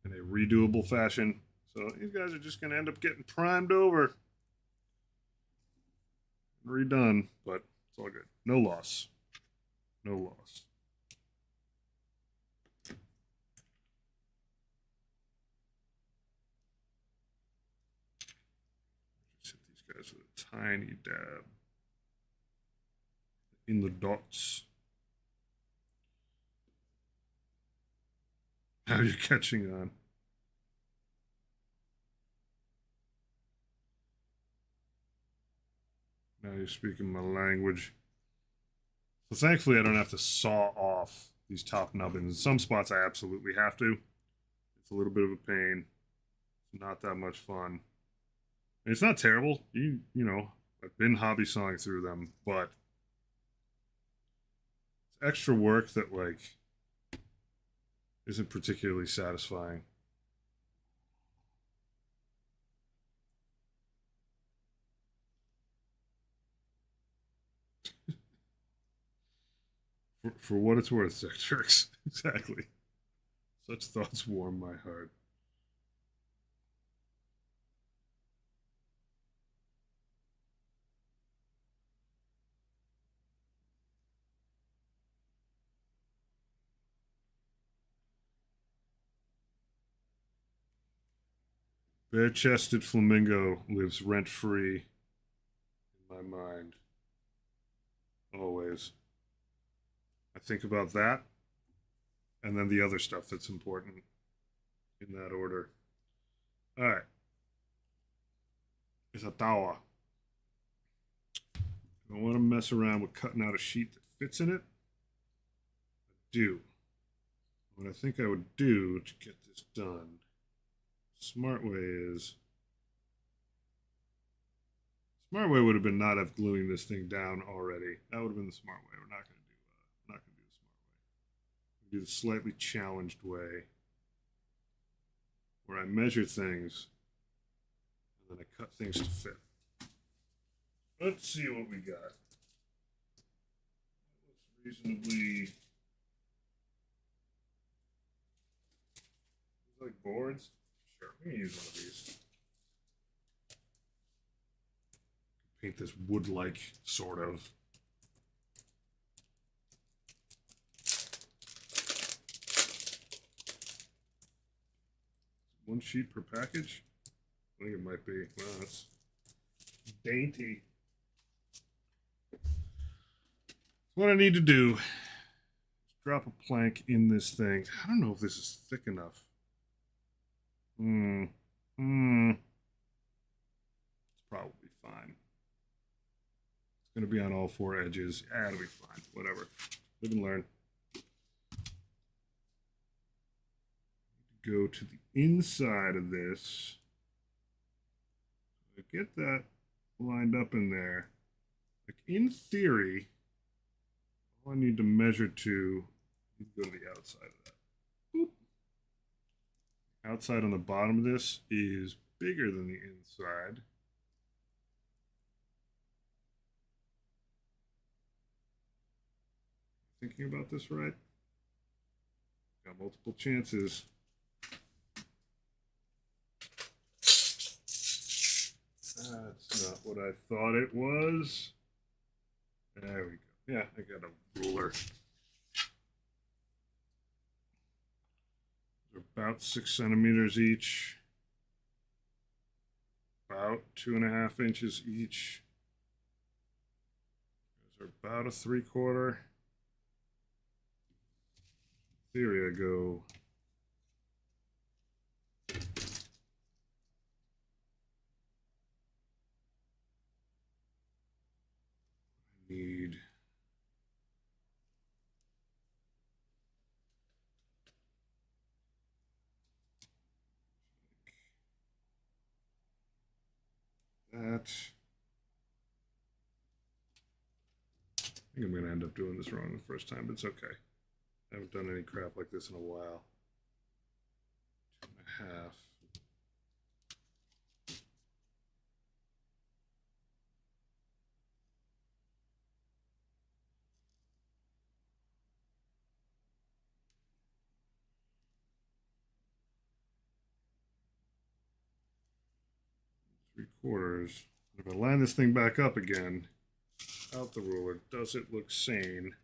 in a redoable fashion. So these guys are just going to end up getting primed over and redone, but it's all good. No loss. No loss. Just hit these guys with a tiny dab in the dots. Now you're catching on. Now you're speaking my language. So thankfully, I don't have to saw off these top nubbins. In some spots, I absolutely have to. It's a little bit of a pain. It's not that much fun. And it's not terrible. You know, I've been hobby sawing through them, but it's extra work that like isn't particularly satisfying. For what it's worth, Sectrix. Exactly. Such thoughts warm my heart. Bare chested flamingo lives rent free in my mind. Always. I think about that and then the other stuff that's important in that order. All right. It's a tawa. I don't want to mess around with cutting out a sheet that fits in it. I do. What I think I would do to get this done, smart way is, smart way would have been not have gluing this thing down already. That would have been the smart way. We're not going to do. Not going to do the smart way. We'll do the slightly challenged way, where I measure things and then I cut things to fit. Let's see what we got. Looks reasonably. Like boards? Sure, we can use one of these. Paint this wood-like, sort of. One sheet per package? I think it might be. Wow, that's dainty. What I need to do is drop a plank in this thing. I don't know if this is thick enough. It's probably going to be on all four edges. It'll be fine. Whatever. Live and learn. Go to the inside of this. Get that lined up in there. Like in theory, all I need to measure to is go to the outside of that. Boop. Outside on the bottom of this is bigger than the inside. Thinking about this right? Got multiple chances. That's not what I thought it was. There we go. Yeah, I got a ruler. They're about 6 centimeters each. About 2.5 inches each. Those are about a 3/4. In theory, I go need that. I think I'm going to end up doing this wrong the first time, but it's okay. I haven't done any crap like this in a while. 2.5. 3/4. If I line this thing back up again, out the ruler, does it look sane?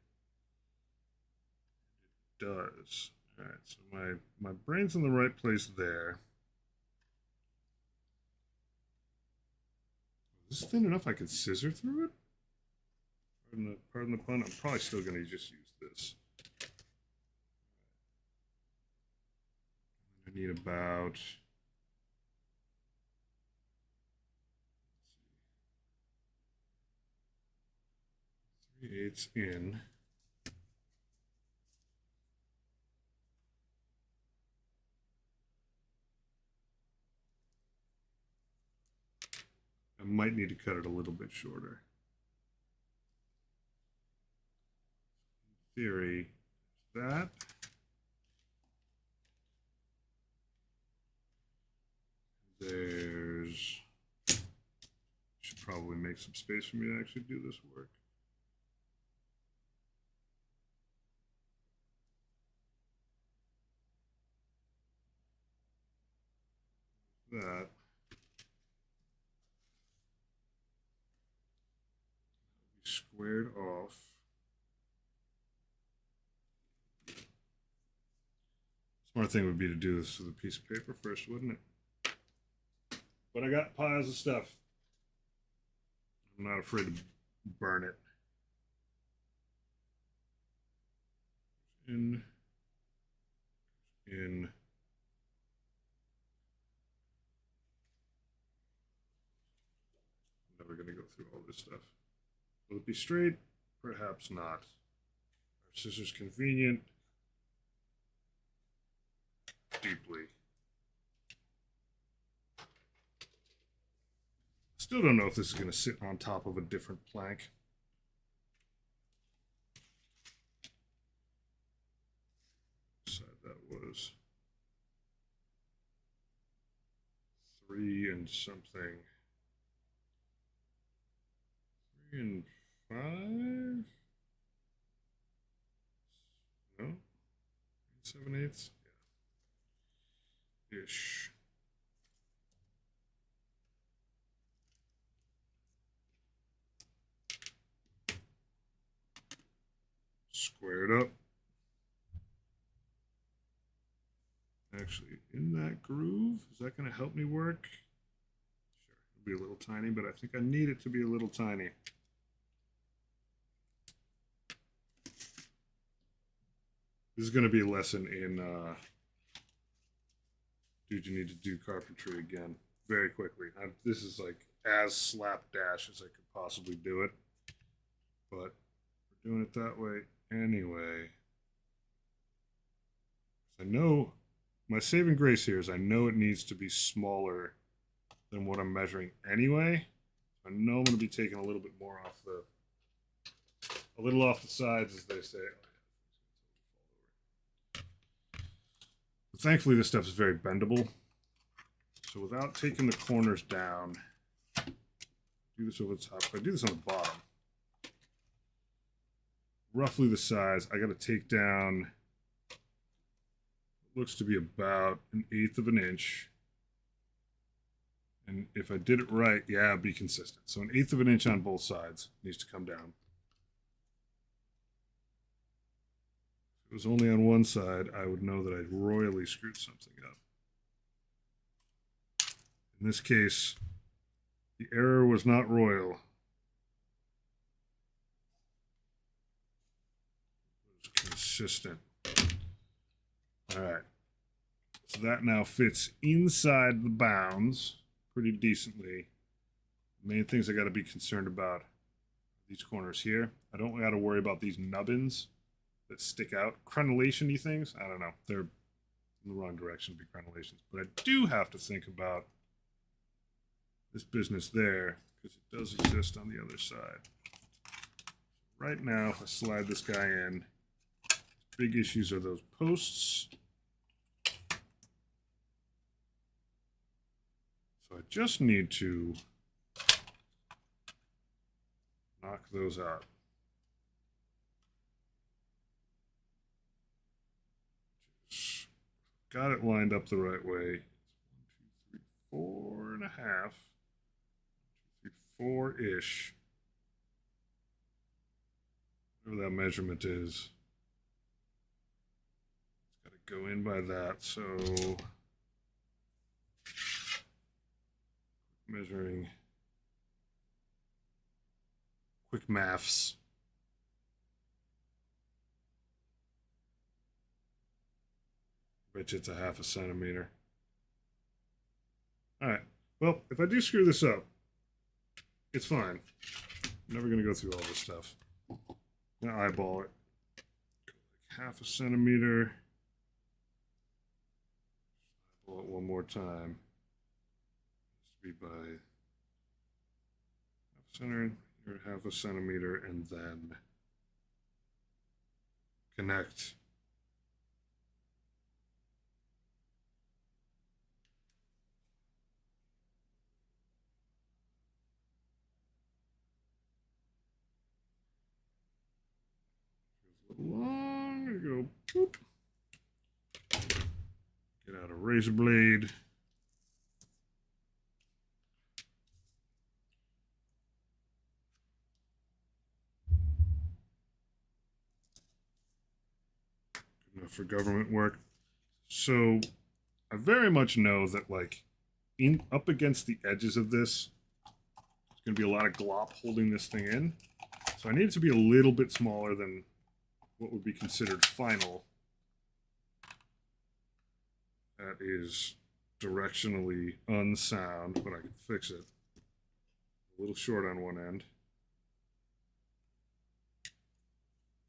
It does. All right, so my brain's in the right place there. Is this thin enough I could scissor through it? Pardon the pun. I'm probably still going to just use this. I need about 3/8 in. I might need to cut it a little bit shorter. In theory, that. There's. Should probably make some space for me to actually do this work. That. Squared off. Smart thing would be to do this with a piece of paper first, wouldn't it? But I got piles of stuff. I'm not afraid to burn it. In. I'm never going to go through all this stuff. Will it be straight? Perhaps not. Are scissors convenient? Deeply. Still don't know if this is going to sit on top of a different plank. So that was 3 and something. 3 and 5? No? 7/8? Yeah. Ish. Square it up. Actually, in that groove, is that going to help me work? Sure, it'll be a little tiny, but I think I need it to be a little tiny. This is going to be a lesson in dude, you need to do carpentry again very quickly. This is like as slapdash as I could possibly do it. but we're doing it that way anyway. I know my saving grace here is I know it needs to be smaller than what I'm measuring anyway. I know I'm going to be taking a little bit more off a little off the sides, as they say. But thankfully, this stuff is very bendable. So without taking the corners down, do this over the top. If I do this on the bottom, roughly the size, I got to take down, looks to be about 1/8 of an inch. And if I did it right, yeah, it'd be consistent. So 1/8 of an inch on both sides needs to come down. If it was only on one side, I would know that I'd royally screwed something up. In this case, the error was not royal. It was consistent. All right. So that now fits inside the bounds pretty decently. The main things I got to be concerned about these corners here. I don't got to worry about these nubbins that stick out. Crenellation-y things, I don't know. They're in the wrong direction to be crenellations. But I do have to think about this business there because it does exist on the other side. Right now, if I slide this guy in, big issues are those posts. So I just need to knock those out. Just got it lined up the right way. 1, 2, 3, 4.5. 4-ish. Whatever that measurement is. It's got to go in by that. So measuring quick maths. Bet you it's a 1/2 centimeter. All right. Well, if I do screw this up, it's fine. I'm never going to go through all this stuff. I'm going to eyeball it. Like 1/2 centimeter. Eyeball it one more time. Be by 1/2 center, or 1/2 centimeter, and then connect. Goes a little long, go boop. Get out a razor blade. For government work. So I very much know that like up against the edges of this, there's going to be a lot of glop holding this thing in. So I need it to be a little bit smaller than what would be considered final. That is directionally unsound, but I can fix it. A little short on one end.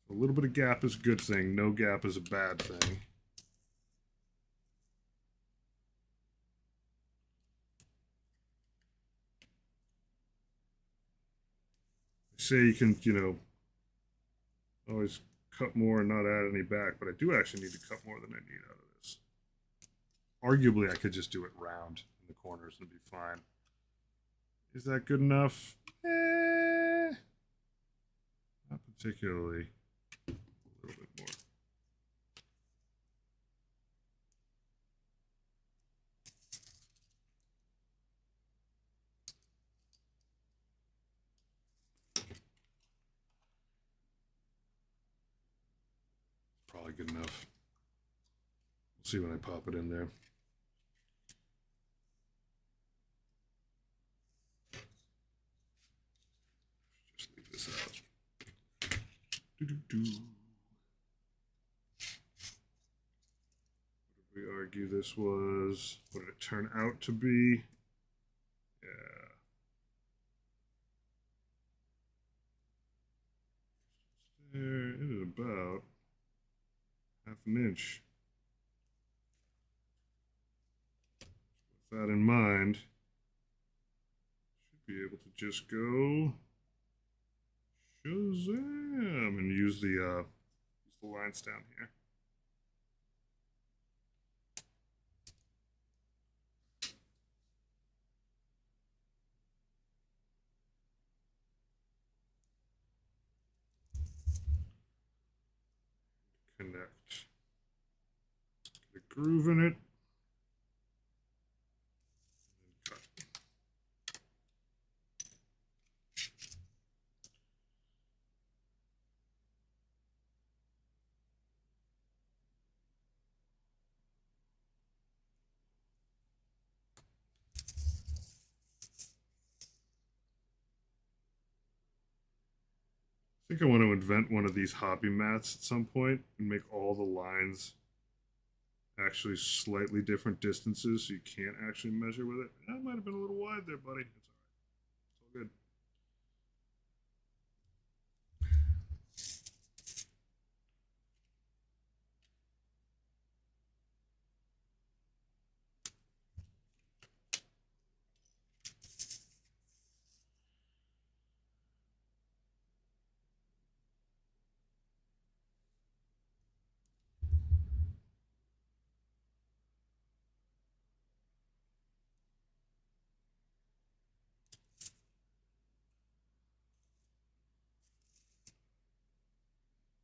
A little bit of gap is a good thing. No gap is a bad thing. They say you can, always cut more and not add any back, but I do actually need to cut more than I need out of this. Arguably, I could just do it round in the corners and it'd be fine. Is that good enough? Not particularly. A little bit more. Probably good enough. We'll see when I pop it in there. Just leave this out. Doo-doo-doo. We argue this was, what did it turn out to be? Yeah. There it is about half an inch. With that in mind, should be able to just go Shazam and use the lines down here. Connect. Get a groove in it. Cut. I think I want to invent one of these hobby mats at some point and make all the lines actually slightly different distances so you can't actually measure with it. That might have been a little wide there, buddy. It's all right. It's all good.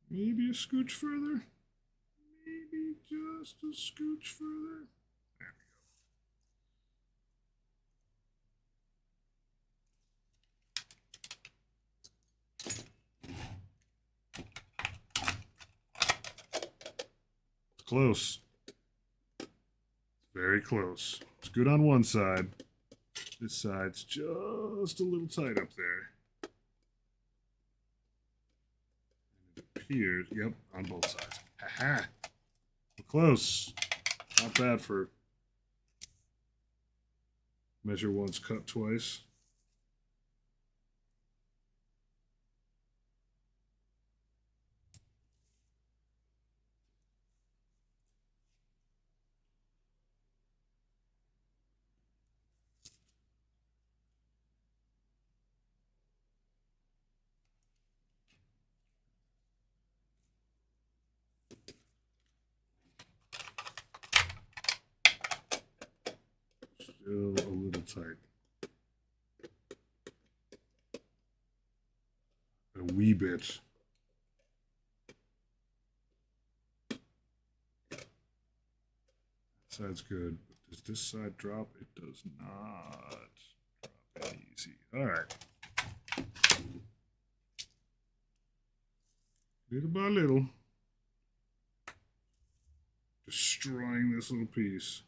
Maybe a scooch further. Maybe just a scooch further. There we go. It's close. Very close. It's good on one side. This side's just a little tight up there. And it appears, yep, on both sides. Haha. We're close. Not bad for measure once, cut twice. Still a little tight. A wee bit. That side's good. But does this side drop? It does not. Drop it easy. All right. Little by little. Destroying this little piece.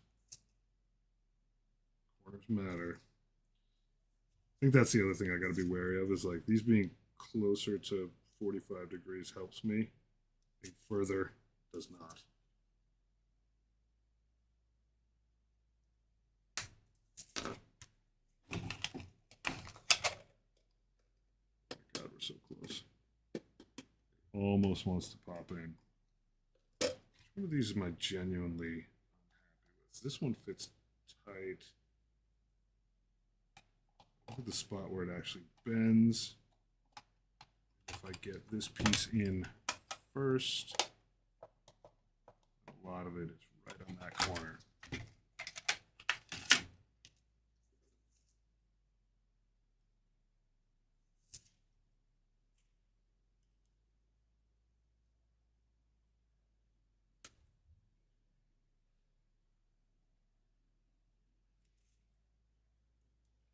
Corners matter. I think that's the other thing I got to be wary of is like these being closer to 45 degrees helps me. Being further does not. God, we're so close. Almost wants to pop in. One of these am I genuinely unhappy with? This one fits tight. Look at the spot where it actually bends. If I get this piece in first, a lot of it is right on that corner.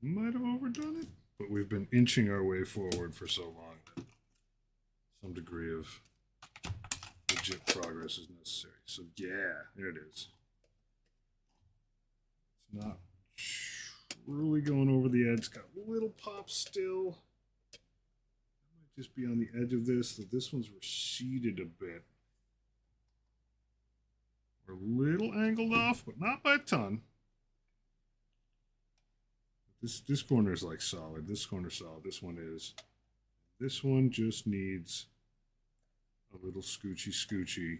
Might have overdone it, but we've been inching our way forward for so long that some degree of legit progress is necessary. So yeah, there it is. It's not truly going over the edge. It's got a little pop still. It might just be on the edge of this. That this one's receded a bit. We're a little angled off, but not by a ton. This corner is like solid. This corner solid. This one is. This one just needs a little scoochy.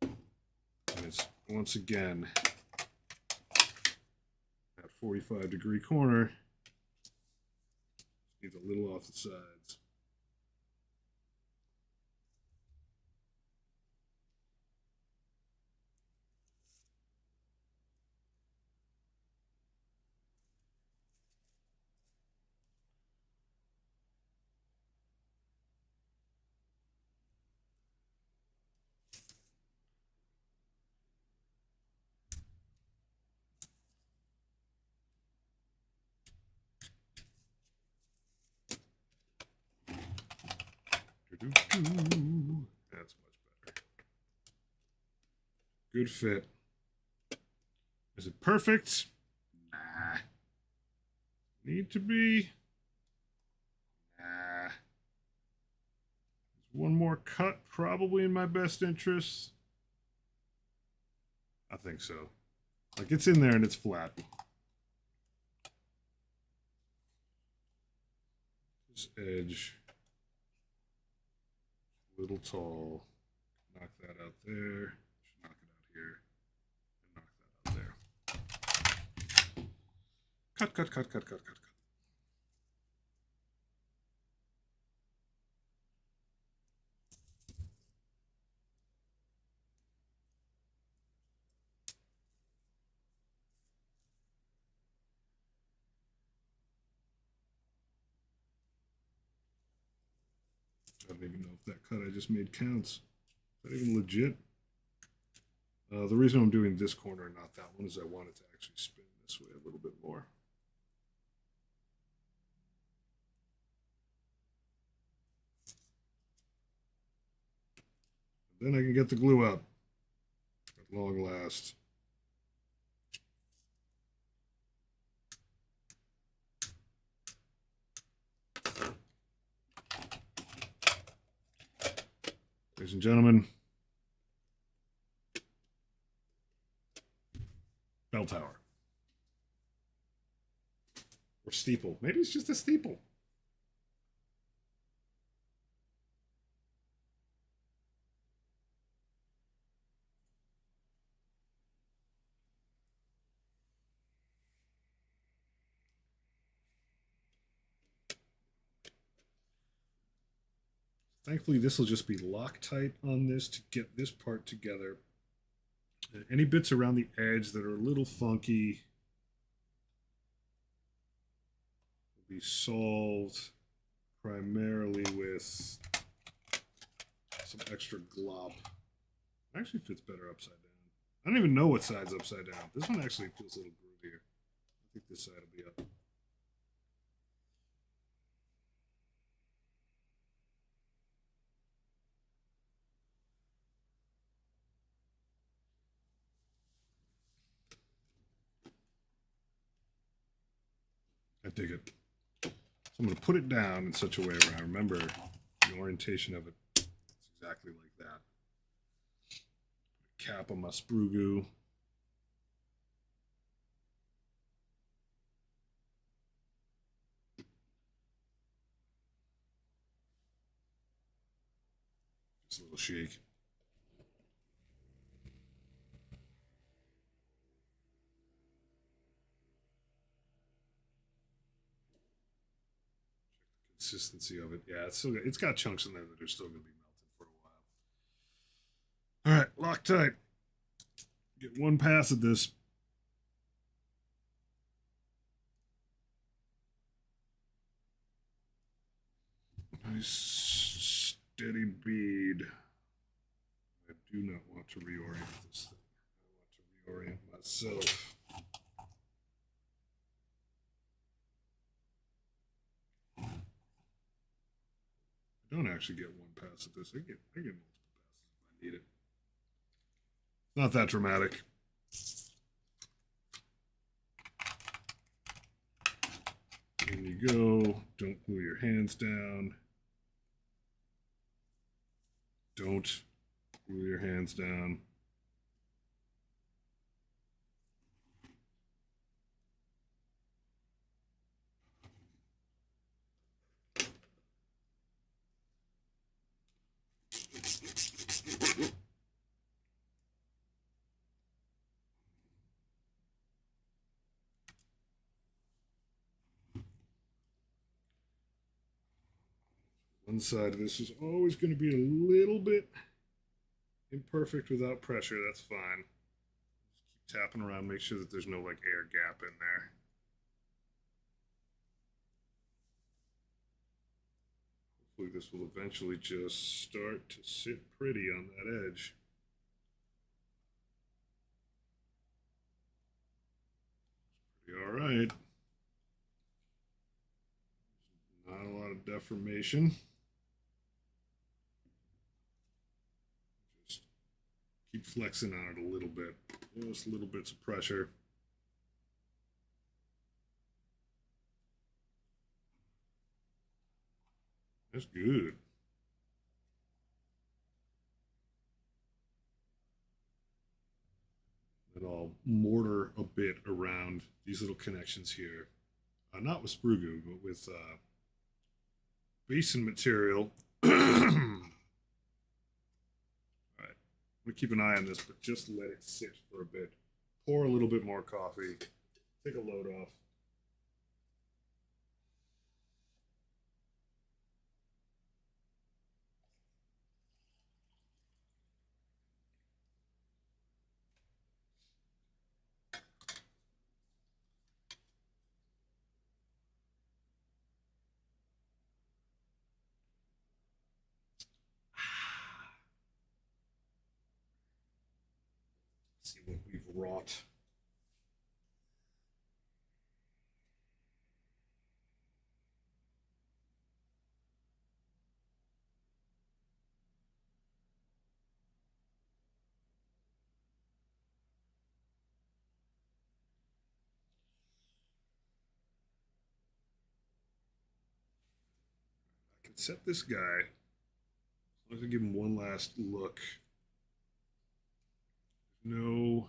And it's once again at 45-degree corner. Needs a little off the sides. That's much better. Good fit. Is it perfect? Nah. Need to be? Nah. Is one more cut probably in my best interest? I think so. Like, it's in there and it's flat. This edge, a little tall. Knock that out there. Should knock it out here. And knock that out there. Cut. I don't even know if that cut I just made counts. Is that even legit? The reason I'm doing this corner and not that one is I want it to actually spin this way a little bit more. Then I can get the glue out at long last. Ladies and gentlemen, bell tower. Or steeple. Maybe it's just a steeple. Thankfully, this will just be Loctite on this to get this part together. Any bits around the edge that are a little funky will be solved primarily with some extra glop. It actually fits better upside down. I don't even know what side's upside down. This one actually feels a little groovier. I think this side will be up. I dig it. So I'm going to put it down in such a way where I remember the orientation of it. It's exactly like that. Cap on my sprue goo. Just a little shake. Consistency of it. Yeah, it's got chunks in there that are still going to be melted for a while. All right, Loctite. Get one pass at this. Nice steady bead. I do not want to reorient this thing. I want to reorient myself. I don't actually get one pass at this. I get multiple passes if I need it. Not that dramatic. In you go. Don't glue your hands down. Don't glue your hands down. One side of this is always going to be a little bit imperfect without pressure. That's fine. Just keep tapping around, make sure that there's no like air gap in there. Hopefully this will eventually just start to sit pretty on that edge. Pretty all right. Not a lot of deformation. Just keep flexing on it a little bit. Just little bits of pressure. That's good. And I'll mortar a bit around these little connections here. Not with sprue goo, but with basin material. All right. I'm going to keep an eye on this, but just let it sit for a bit. Pour a little bit more coffee. Take a load off. See what we've wrought. I can set this guy. As long as I give him one last look. No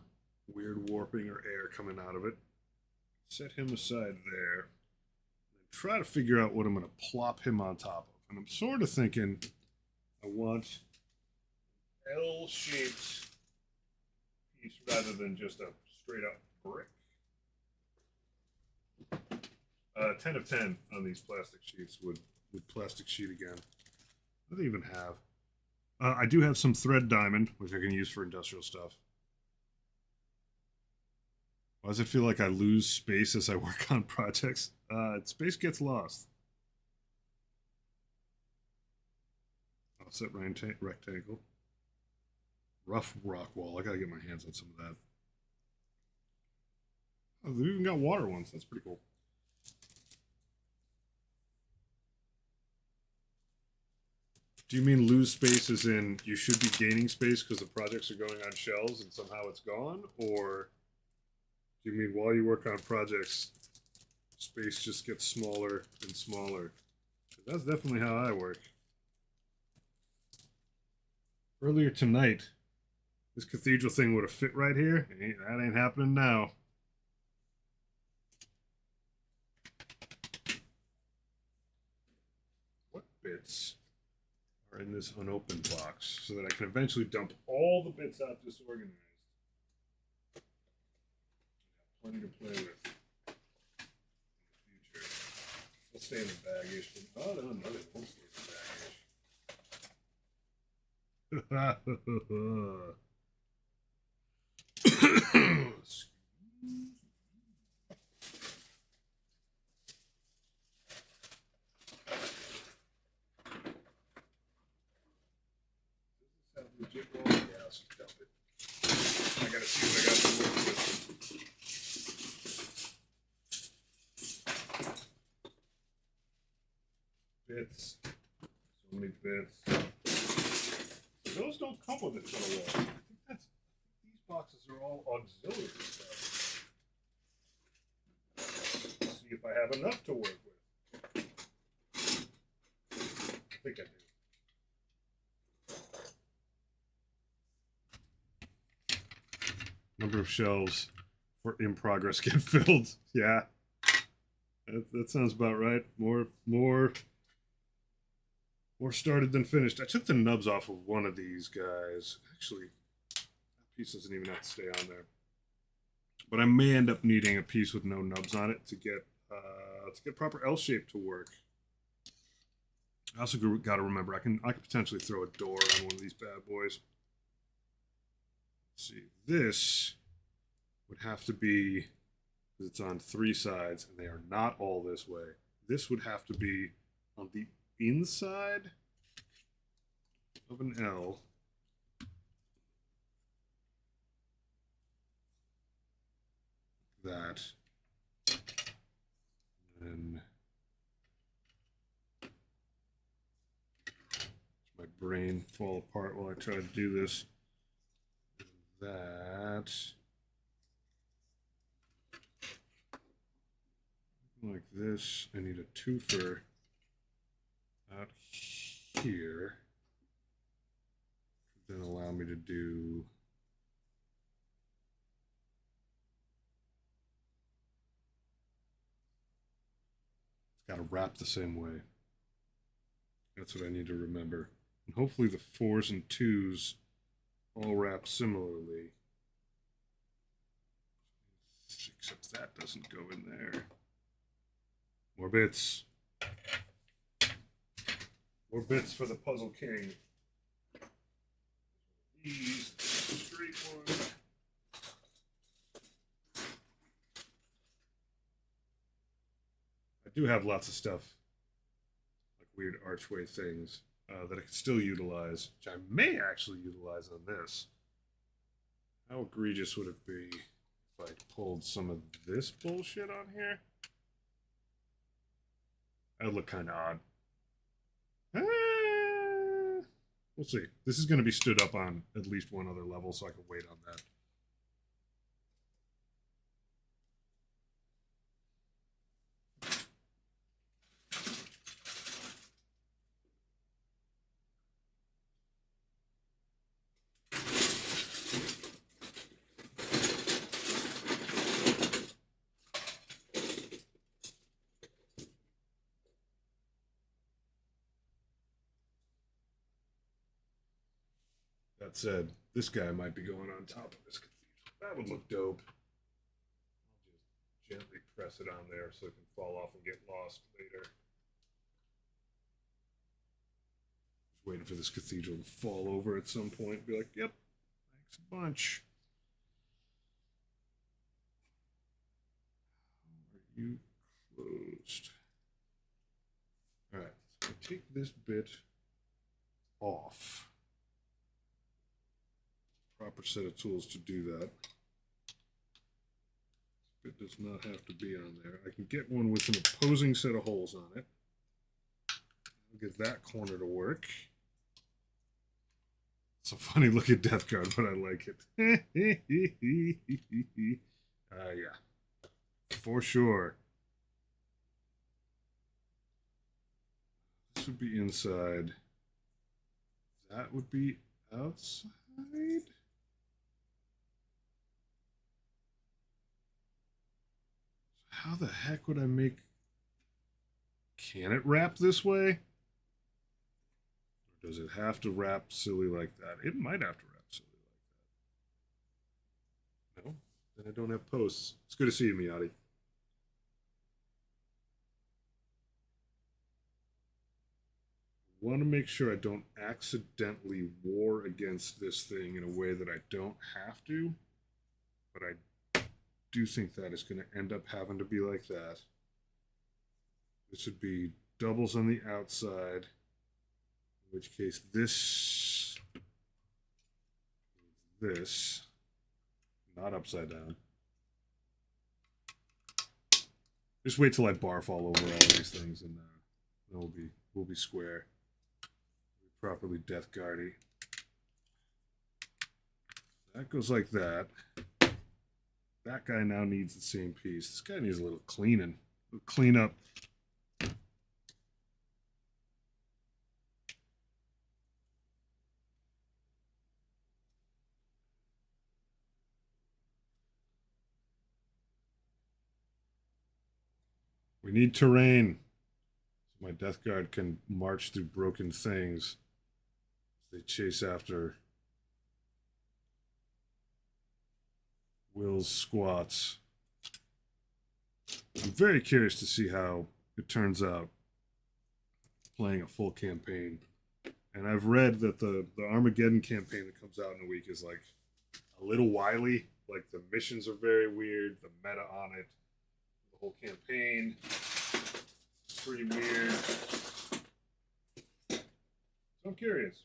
weird warping or air coming out of it. Set him aside there. And try to figure out what I'm going to plop him on top of. And I'm sort of thinking I want L-shaped piece rather than just a straight up brick. 10 of 10 on these plastic sheets would plastic sheet again. What do they even have? I do have some thread diamond, which I can use for industrial stuff. Why does it feel like I lose space as I work on projects? Space gets lost. Offset rectangle. Rough rock wall. I gotta get my hands on some of that. Oh, they've even got water ones. That's pretty cool. Do you mean lose space as in you should be gaining space because the projects are going on shelves and somehow it's gone? Or do you mean while you work on projects, space just gets smaller and smaller? That's definitely how I work. Earlier tonight, this cathedral thing would have fit right here. That ain't happening now. What bits are in this unopened box so that I can eventually dump all the bits out disorganized? Plenty to play with in the future. They'll stay in the baggage. Oh, no, they won't stay in the baggage. Legit roll? Yeah, I'll just dump it. I gotta see what I got to work with. Bits. So many bits. So those don't come with a ton of wall. I think these boxes are all auxiliary stuff. Let's see if I have enough to work with. I think I do. Number of shelves for in progress get filled. Yeah, that sounds about right. More started than finished. I took the nubs off of one of these guys. Actually, that piece doesn't even have to stay on there. But I may end up needing a piece with no nubs on it to get proper L shape to work. I also got to remember I can potentially throw a door on one of these bad boys. Let's see, this would have to be, because it's on 3 sides and they are not all this way. This would have to be on the inside of an L. That. And my brain fall apart while I try to do this. That. Like this. I need a twofer out here. Then allow me to do. It's got to wrap the same way. That's what I need to remember. And hopefully the 4s and 2s all wrap similarly. Except that doesn't go in there. More bits. More bits for the Puzzle King. These straight one. I do have lots of stuff, like weird archway things, that I could still utilize, which I may actually utilize on this. How egregious would it be if I pulled some of this bullshit on here? That would look kind of odd. We'll see. This is going to be stood up on at least one other level, so I can wait on that. That said, this guy might be going on top of this cathedral. That would look dope. I'll just gently press it on there so it can fall off and get lost later. Just waiting for this cathedral to fall over at some point and be like, yep, thanks a bunch. How are you closed? Alright, so I take this bit off. Proper set of tools to do that. It does not have to be on there. I can get one with an opposing set of holes on it. I'll get that corner to work. It's a funny looking death guard, but I like it. Yeah. For sure. This would be inside. That would be outside. How the heck would I make... Can it wrap this way? Or does it have to wrap silly like that? It might have to wrap silly like that. No? Then I don't have posts. It's good to see you, Miyati. Want to make sure I don't accidentally war against this thing in a way that I don't have to. But I do think that is going to end up having to be like that. This would be doubles on the outside, in which case this, not upside down. Just wait till I barf all over all these things, and then we'll be square. We'll be properly death guardy. That goes like that. That guy now needs the same piece. This guy needs a little cleaning. A little cleanup. We need terrain. So my death guard can march through broken things. They chase after Will's squats. I'm very curious to see how it turns out playing a full campaign. And I've read that the Armageddon campaign that comes out in a week is like a little wily. Like the missions are very weird, the meta on it, the whole campaign is pretty weird. So I'm curious.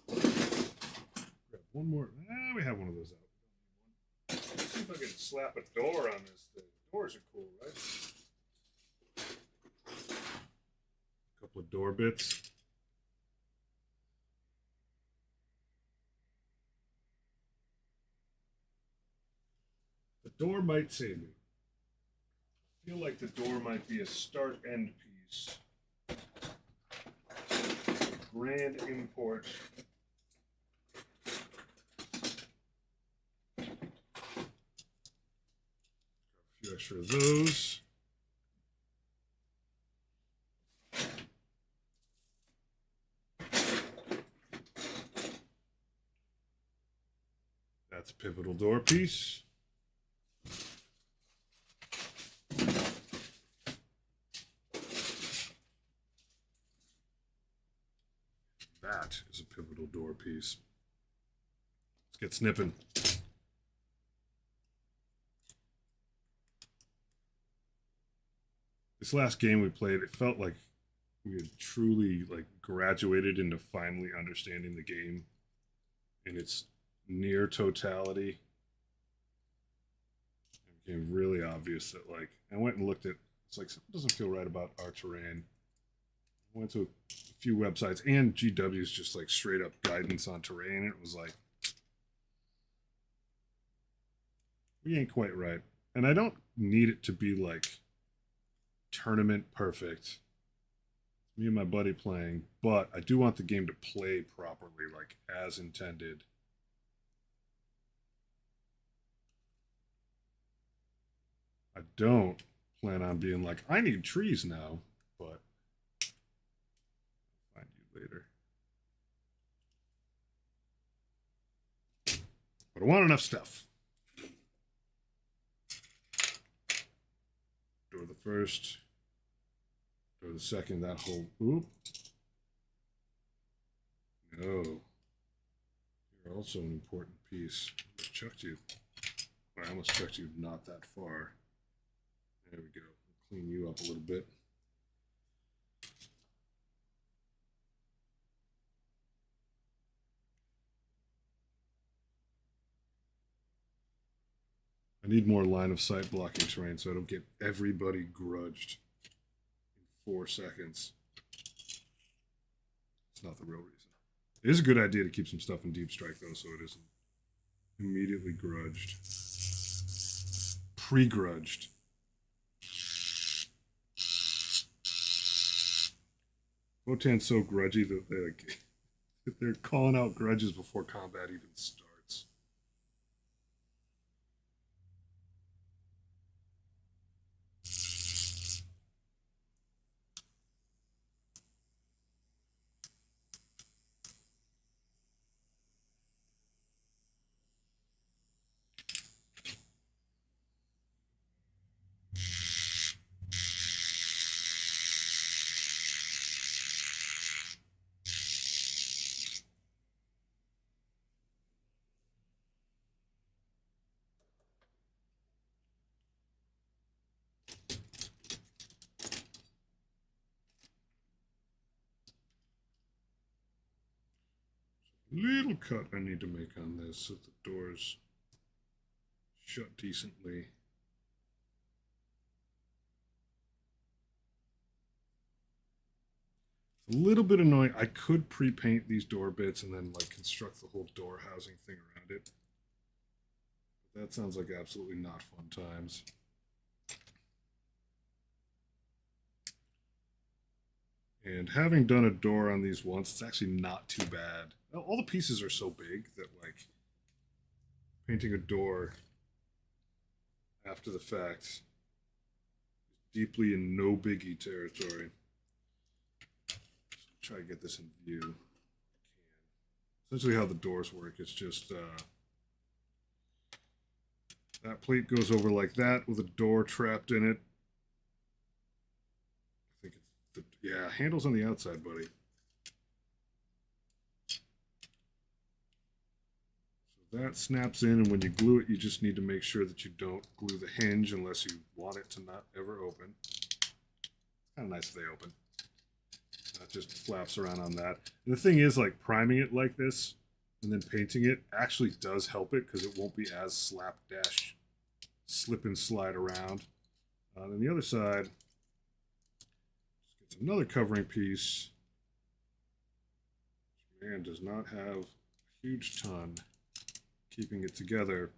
Grab one more. We have one of those out. Let's see if I can slap a door on this thing. Doors are cool, right? A couple of door bits. The door might save me. I feel like the door might be a start-end piece. Grand import. A few extra of those. That's a pivotal door piece. That is a pivotal door piece. Let's get snipping. This last game we played, it felt like we had truly like graduated into finally understanding the game in its near totality. It became really obvious that like I went and looked at it's like something doesn't feel right about our terrain. I went to a few websites and GW's just like straight up guidance on terrain. It was like we ain't quite right. And I don't need it to be like tournament perfect. Me and my buddy playing, but I do want the game to play properly, like as intended. I don't plan on being like, I need trees now, but I'll find you later. But I want enough stuff. Door the first. Door the second, that whole oop. No. You're also an important piece. I chucked you. I almost chucked you not that far. There we go. Clean you up a little bit. I need more line of sight blocking terrain so I don't get everybody grudged in 4 seconds. It's not the real reason. It is a good idea to keep some stuff in deep strike though, so it isn't immediately grudged. Pre-grudged. Votan's so grudgy that they're calling out grudges before combat even starts. Little cut I need to make on this so the doors shut decently. It's a little bit annoying. I could pre-paint these door bits and then like construct the whole door housing thing around it. But that sounds like absolutely not fun times. And having done a door on these once, it's actually not too bad. All the pieces are so big that like painting a door after the fact is deeply in no biggie territory. So try to get this in view. Essentially how the doors work, it's just That plate goes over like that with a door trapped in it. I think it's yeah, handle's on the outside, buddy. So that snaps in, and when you glue it, you just need to make sure that you don't glue the hinge unless you want it to not ever open. Kind of nice if they open. That just flaps around on that. And the thing is, like, priming it like this and then painting it actually does help it because it won't be as slapdash, slip and slide around. On the other side, just gets another covering piece. Which, man, does not have a huge ton keeping it together.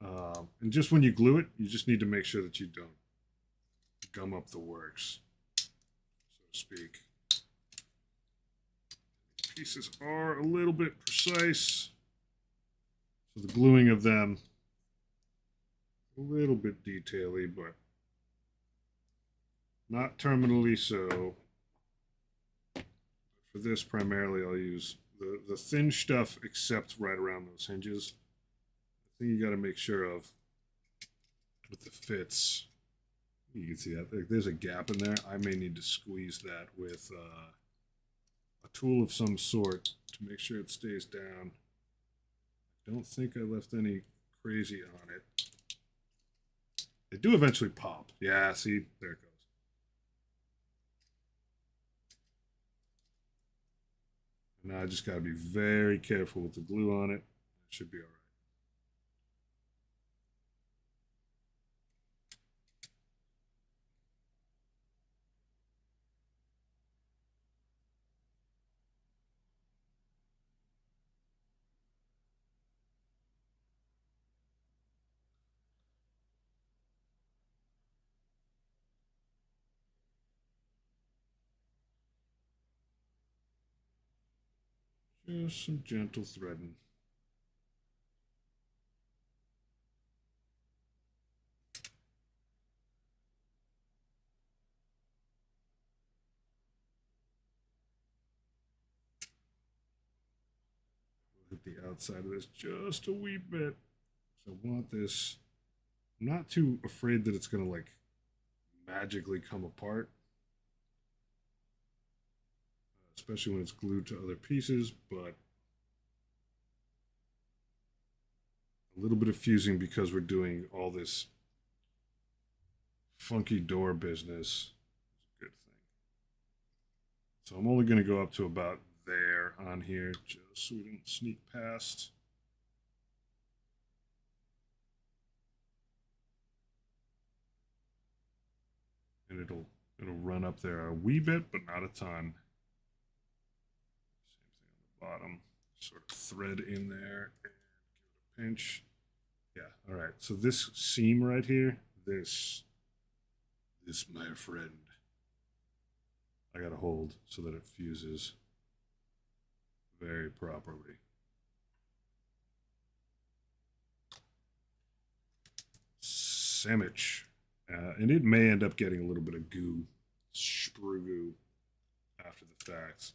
And just when you glue it, you just need to make sure that you don't gum up the works, so to speak. Pieces are a little bit precise, so the gluing of them a little bit detaily, but not terminally so. For this, primarily, I'll use the thin stuff except right around those hinges. The thing you got to make sure of with the fits, you can see that there's a gap in there. I may need to squeeze that with a tool of some sort to make sure it stays down. I don't think I left any crazy on it. They do eventually pop. Yeah, see, there it goes. Now I just got to be very careful with the glue on it. It should be all right. Just some gentle threading. Hit the outside of this just a wee bit. So I want this. I'm not too afraid that it's going to like magically come apart, especially when it's glued to other pieces, but a little bit of fusing because we're doing all this funky door business is a good thing. So I'm only going to go up to about there on here just so we don't sneak past. And it'll run up there a wee bit, but not a ton. Same thing on the bottom. Sort of thread in there and give it a pinch. Yeah, all right. So this seam right here, this my friend, I gotta hold so that it fuses very properly. Sandwich. And it may end up getting a little bit of goo, sprue goo, after the fact.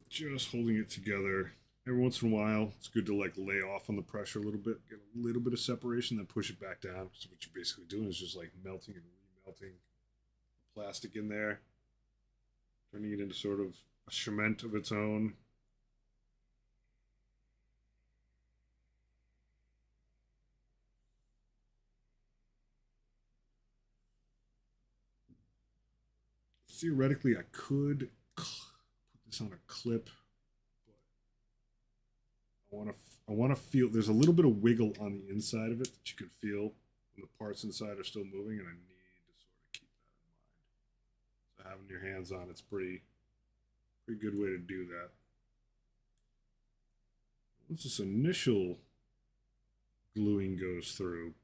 Just holding it together. Every once in a while, it's good to like lay off on the pressure a little bit, get a little bit of separation, then push it back down. So what you're basically doing is just like melting and remelting the plastic in there, turning it into sort of a cement of its own. Theoretically, I could put this on a clip, but I want to feel. There's a little bit of wiggle on the inside of it that you can feel when the parts inside are still moving, and I need to sort of keep that in mind. So having your hands on it's pretty good way to do that. Once this initial gluing goes through,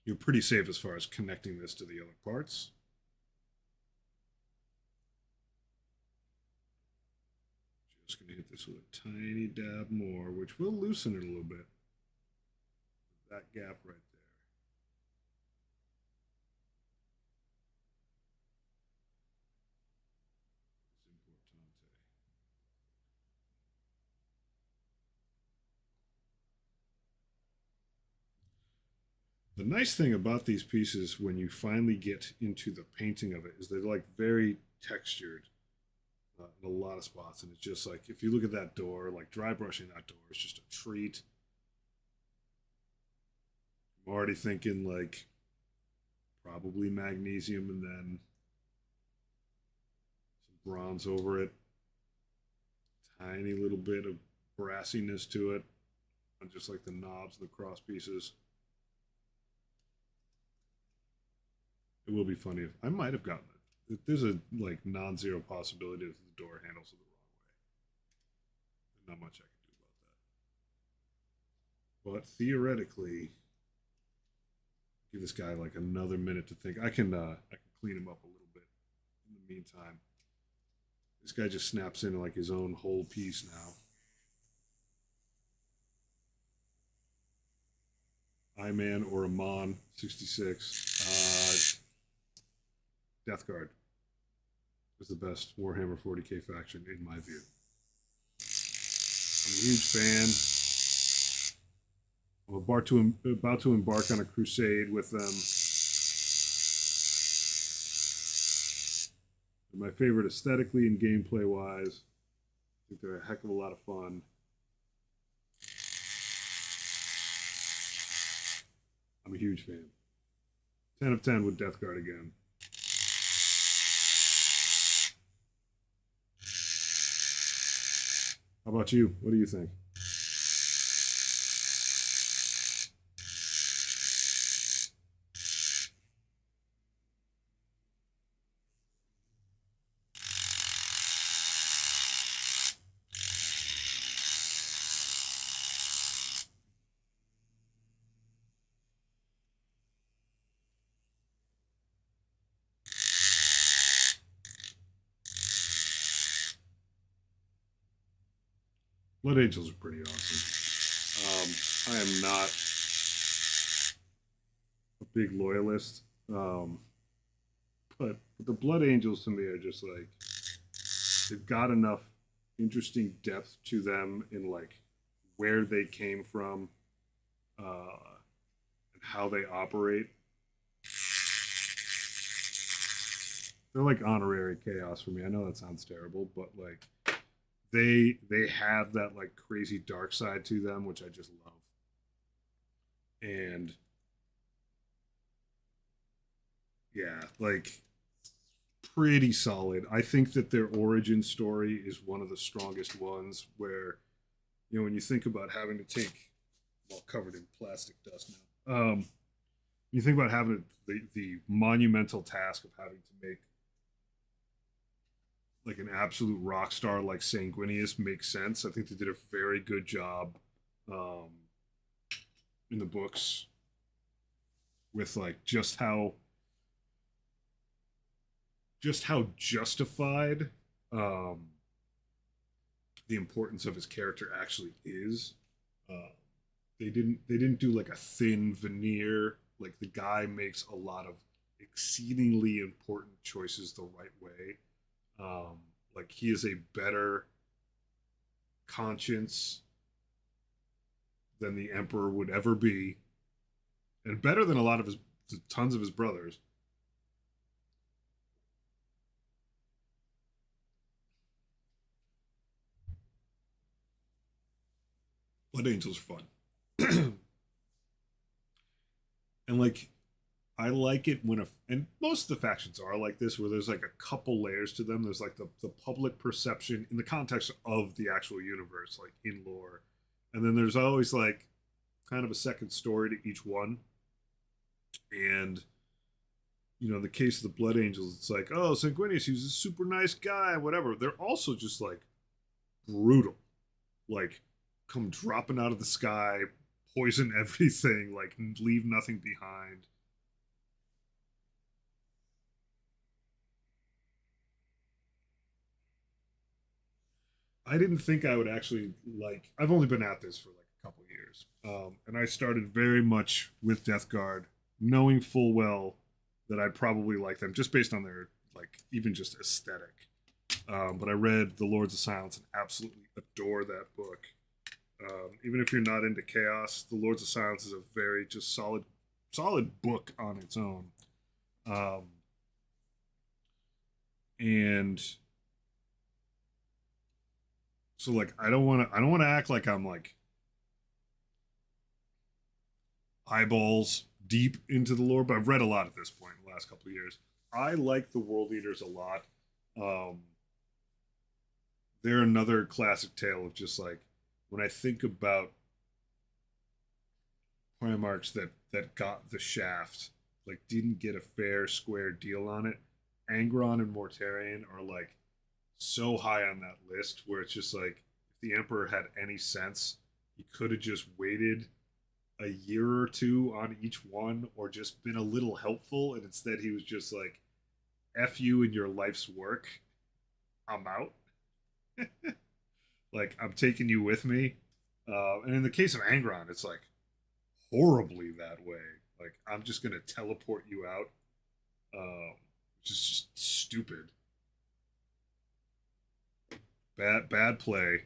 you're pretty safe as far as connecting this to the other parts. Just going to hit this with a tiny dab more, which will loosen it a little bit. That gap right there. The nice thing about these pieces when you finally get into the painting of it is they're like very textured in a lot of spots. And it's just like, if you look at that door, like dry brushing that door is just a treat. I'm already thinking like probably magnesium and then some bronze over it. Tiny little bit of brassiness to it. And just like the knobs and the cross pieces. It will be funny if I might have gotten it. There's a like non-zero possibility that the door handles it the wrong way. Not much I can do about that. But theoretically, give this guy like another minute to think. I can clean him up a little bit in the meantime. This guy just snaps into like his own whole piece now. I-Man or Amon 66. Death Guard is the best Warhammer 40k faction in my view. I'm a huge fan. I'm about to embark on a crusade with them. They're my favorite aesthetically and gameplay wise. I think they're a heck of a lot of fun. I'm a huge fan. 10 of 10 with Death Guard again. How about you? What do you think? Blood Angels are pretty awesome. I am not a big loyalist, but the Blood Angels to me are just like they've got enough interesting depth to them in like where they came from and how they operate. They're like honorary chaos for me. I know that sounds terrible, but like they have that like crazy dark side to them, which I just love. And yeah, like pretty solid. I think that their origin story is one of the strongest ones where, you know, when you think about having to take, well, covered in plastic dust now, you think about having the monumental task of having to make like an absolute rock star like Sanguinius makes sense. I think they did a very good job um, in the books with like just how justified the importance of his character actually is. They didn't do like a thin veneer. Like the guy makes a lot of exceedingly important choices the right way. Like he is a better conscience than the emperor would ever be, and better than a lot of his tons of his brothers. Blood Angels are fun, and like I like it when and most of the factions are like this, where there's like a couple layers to them. There's like the public perception in the context of the actual universe, like in lore, and then there's always like kind of a second story to each one. And you know, in the case of the Blood Angels, it's like, oh, Sanguinius, he's a super nice guy, whatever. They're also just like brutal, like come dropping out of the sky, poison everything, like leave nothing behind. I didn't think I would actually like. I've only been at this for like a couple years, and I started very much with Death Guard, knowing full well that I'd probably like them just based on their like even just aesthetic. But I read The Lords of Silence and absolutely adore that book. Even if you're not into chaos, The Lords of Silence is a very just solid book on its own. Um, and so like I don't want to act like I'm like eyeballs deep into the lore, but I've read a lot at this point in the last couple of years. I like the World Eaters a lot. Um, they're another classic tale of just like when I think about Primarchs that got the shaft, like didn't get a fair square deal on it. Angron and Mortarion are like so high on that list where it's just like if the Emperor had any sense, he could have just waited a year or two on each one or just been a little helpful, and instead he was just like, F you and your life's work. I'm out. Like I'm taking you with me. And in the case of Angron, it's like horribly that way. Like I'm just gonna teleport you out, which is just stupid. Bad play.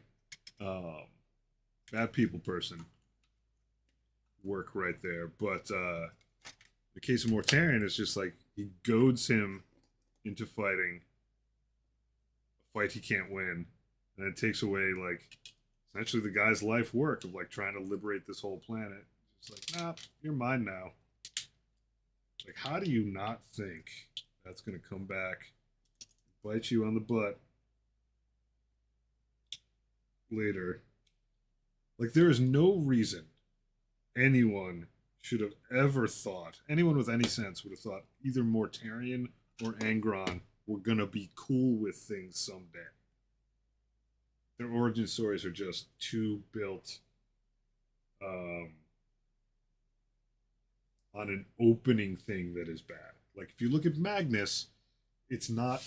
Um, bad people person work right there. But the case of Mortarion is just like he goads him into fighting a fight he can't win, and it takes away like essentially the guy's life work of like trying to liberate this whole planet. It's like, nah, you're mine now. Like, how do you not think that's gonna come back, bite you on the butt later? Like, there is no reason anyone should have ever thought, anyone with any sense would have thought either Mortarion or Angron were gonna be cool with things someday. Their origin stories are just too built um, on an opening thing that is bad. Like if you look at Magnus, it's not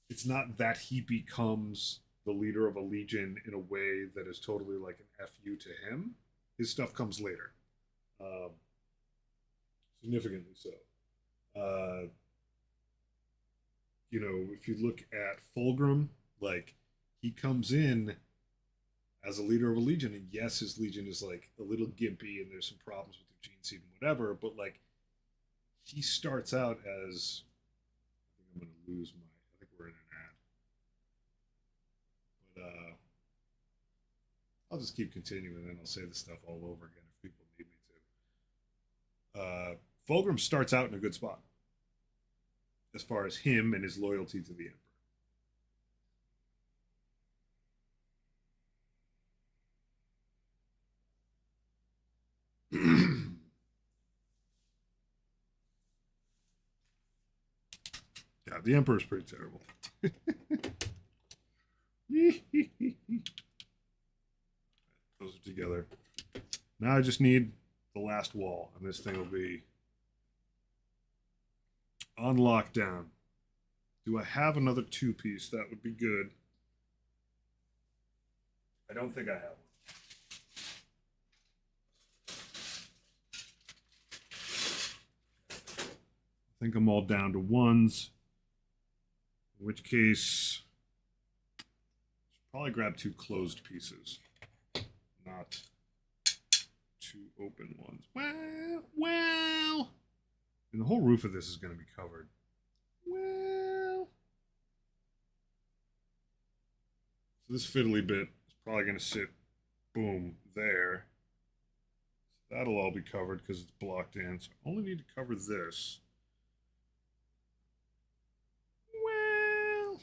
it's not that he becomes the leader of a legion in a way that is totally like an fu to him. His stuff comes later, um, significantly so. Uh, if you look at Fulgrim, like he comes in as a leader of a legion, and yes, his legion is like a little gimpy, and there's some problems with the gene seed and whatever. But like, he starts out as I think I'm going to lose my. I think we're in an ad, but I'll just keep continuing, and then I'll say this stuff all over again if people need me to. Fulgrim starts out in a good spot as far as him and his loyalty to the Emperor. Yeah, the Emperor's pretty terrible. Those are together. Now I just need the last wall, and this thing will be on lockdown. Do I have another two-piece? That would be good. I don't think I have one. I think I'm all down to ones. In which case, probably grab two closed pieces, not two open ones. Well. And the whole roof of this is going to be covered. Well. So this fiddly bit is probably going to sit, boom, there. So that'll all be covered because it's blocked in. So I only need to cover this. Well.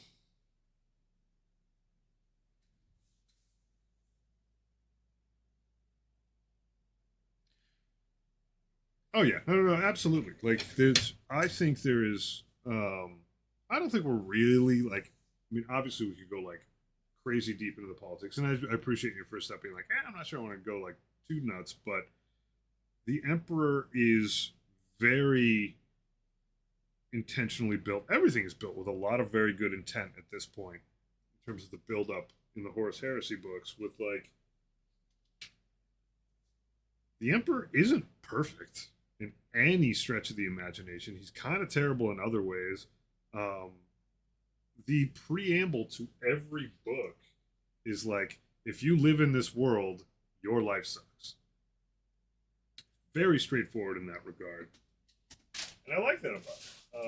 Oh yeah, no, absolutely. Like there's, I think there is. I don't think we're really like. I mean, obviously we could go like crazy deep into the politics, and I appreciate your first step being like, I'm not sure I want to go like too nuts, but the Emperor is very intentionally built. Everything is built with a lot of very good intent at this point in terms of the build up in the Horus Heresy books with like the Emperor isn't perfect in any stretch of the imagination. He's kind of terrible in other ways. Um, the preamble to every book is like, if you live in this world, your life sucks. Very straightforward in that regard, and I like that about it. I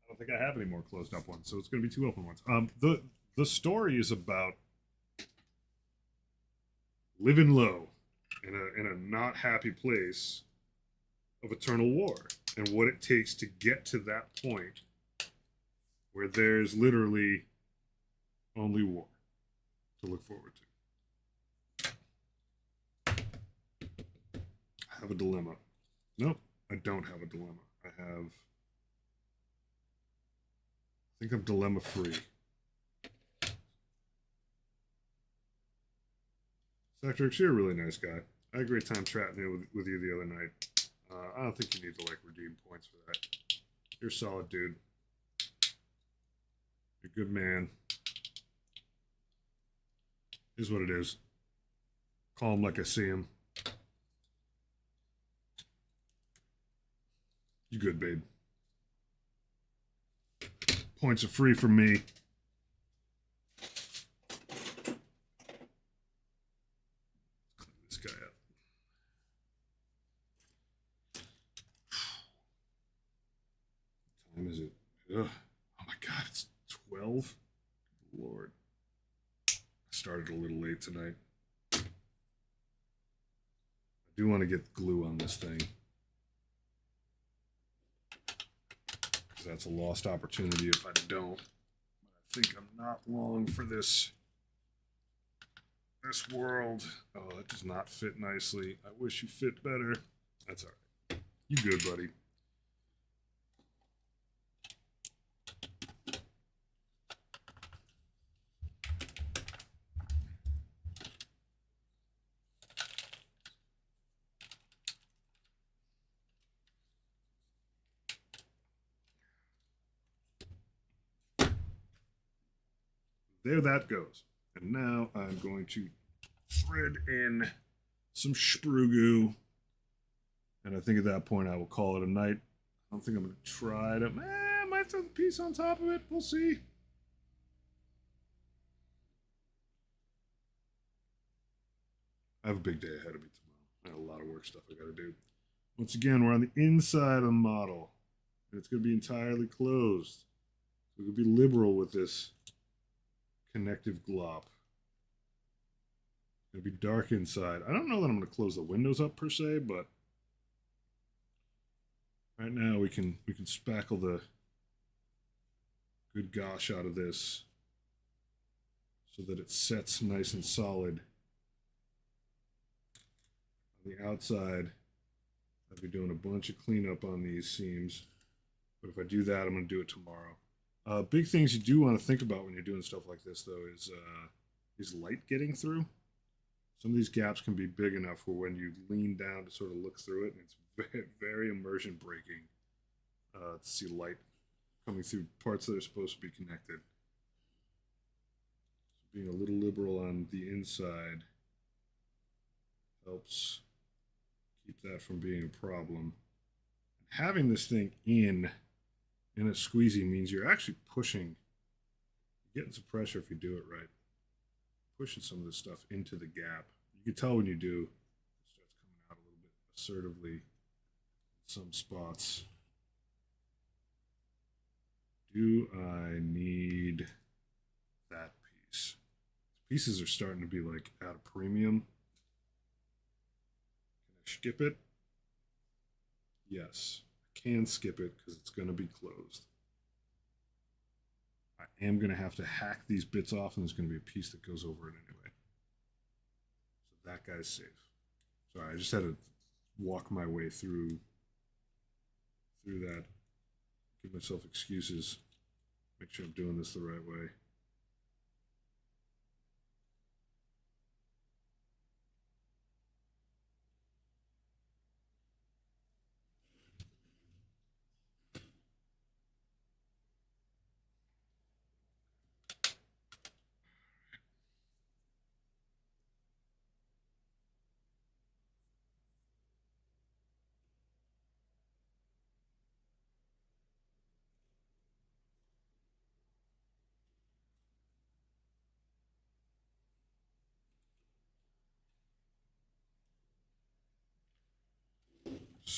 don't think I have any more closed up ones, so it's going to be two open ones. The story is about living low in a not happy place of eternal war and what it takes to get to that point where there's literally only war to look forward to. I have a dilemma. Nope, I don't have a dilemma. I think I'm dilemma free. Sectrix, you're a really nice guy. I had a great time chatting with you the other night. I don't think you need to like redeem points for that. You're a solid dude. You're a good man. Is what it is. Call him like I see him. You good, babe. Points are free for me. Clean this guy up. What time is it? Ugh. Oh my god, it's 12? Lord. I started a little late tonight. I do want to get glue on this thing. Because that's a lost opportunity if I don't. But I think I'm not long for this world. Oh, that does not fit nicely. I wish you fit better. That's all right. You good, buddy. There that goes. And now I'm going to thread in some sprugu. And I think at that point I will call it a night. I don't think I'm going to try to... I might throw the piece on top of it. We'll see. I have a big day ahead of me tomorrow. I have a lot of work stuff I got to do. Once again, we're on the inside of the model. And it's going to be entirely closed. So we could be liberal with this connective glop. It's going to be dark inside. I don't know that I'm going to close the windows up per se, but right now we can spackle the good gosh out of this so that it sets nice and solid. On the outside, I'll be doing a bunch of cleanup on these seams, but if I do that, I'm going to do it tomorrow. Big things you do want to think about when you're doing stuff like this, though, is light getting through. Some of these gaps can be big enough where when you lean down to sort of look through it, and it's very, very immersion breaking to see light coming through parts that are supposed to be connected. So being a little liberal on the inside helps keep that from being a problem. Having this thing in a squeezy means you're actually pushing, you're getting some pressure if you do it right. Pushing some of this stuff into the gap. You can tell when you do, it starts coming out a little bit assertively in some spots. Do I need that piece? Pieces are starting to be like at a premium. Can I skip it? Yes. Can skip it because it's going to be closed. I am going to have to hack these bits off, and there's going to be a piece that goes over it anyway. So that guy's safe. Sorry, I just had to walk my way through that. Give myself excuses. Make sure I'm doing this the right way.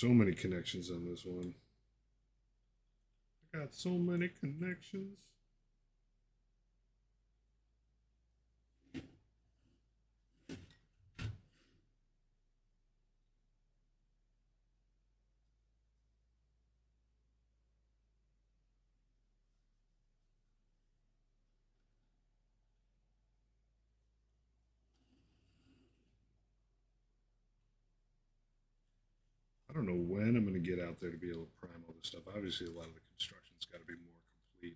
so many connections on this one. I got so many connections. I don't know when I'm going to get out there to be able to prime all this stuff. Obviously, a lot of the construction's got to be more complete,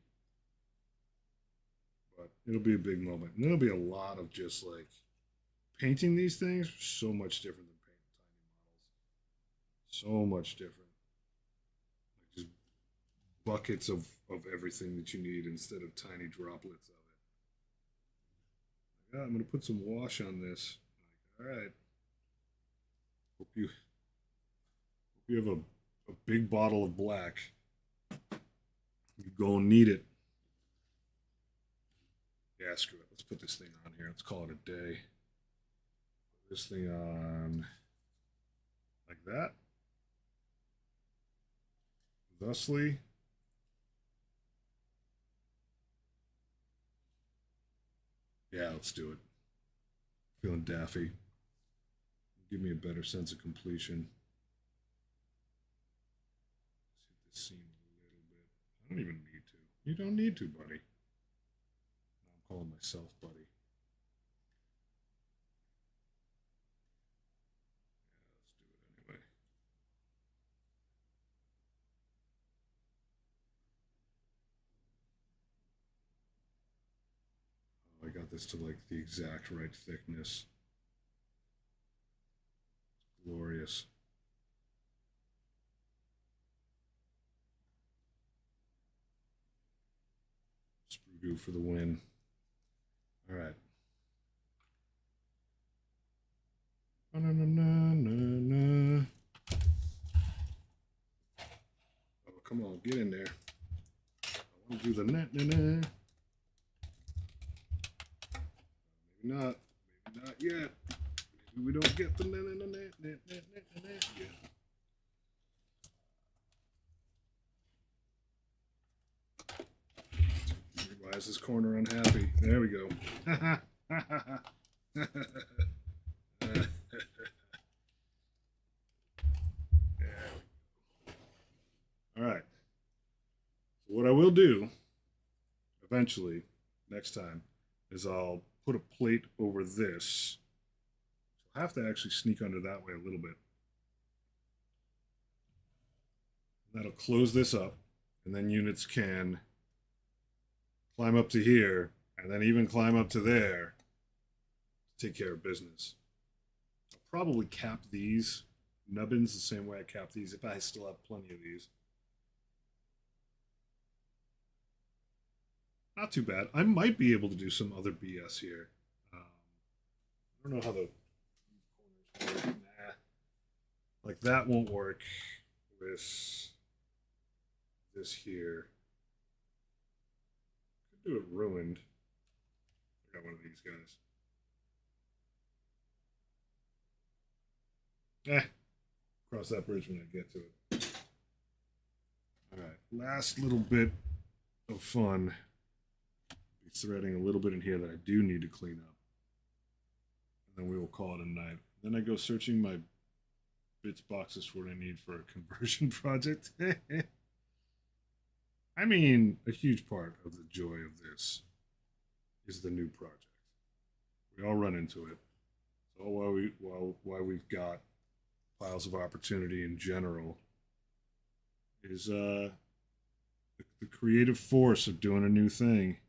but it'll be a big moment. And there'll be a lot of just like painting these things so much different than painting tiny models. So much different. Like just buckets of everything that you need instead of tiny droplets of it. Like, I'm going to put some wash on this. Like, all right. Hope you have a big bottle of black. You go and need it. Yeah, screw it. Let's put this thing on here. Let's call it a day. Put this thing on like that. Thusly. Yeah, let's do it. Feeling daffy. Give me a better sense of completion. Let's hit this seam a little bit. I don't even need to. You don't need to, buddy. I'm calling myself buddy. Yeah, let's do it anyway. Oh, I got this to like the exact right thickness. Glorious. Sprue goo for the win. All right. Na, na, na, na, na. Oh, come on, get in there. I want to do the net, na, na. Maybe not. Maybe not yet. Maybe we don't get the net, na, na, net, net, net, net yet. Why is this corner unhappy? There we go. All right. So what I will do eventually, next time, is I'll put a plate over this. I'll have to actually sneak under that way a little bit. That'll close this up, and then units can climb up to here, and then even climb up to there to take care of business. I'll probably cap these nubbins the same way I cap these if I still have plenty of these. Not too bad. I might be able to do some other BS here. I don't know how the corners work. Nah. Like that won't work with this here. Could do it ruined. I got one of these guys. Cross that bridge when I get to it. All right, last little bit of fun. Be threading a little bit in here that I do need to clean up. And then we will call it a night. Then I go searching my bits boxes for what I need for a conversion project. I mean, a huge part of the joy of this is the new project. We all run into it. So why we've got piles of opportunity in general is the creative force of doing a new thing.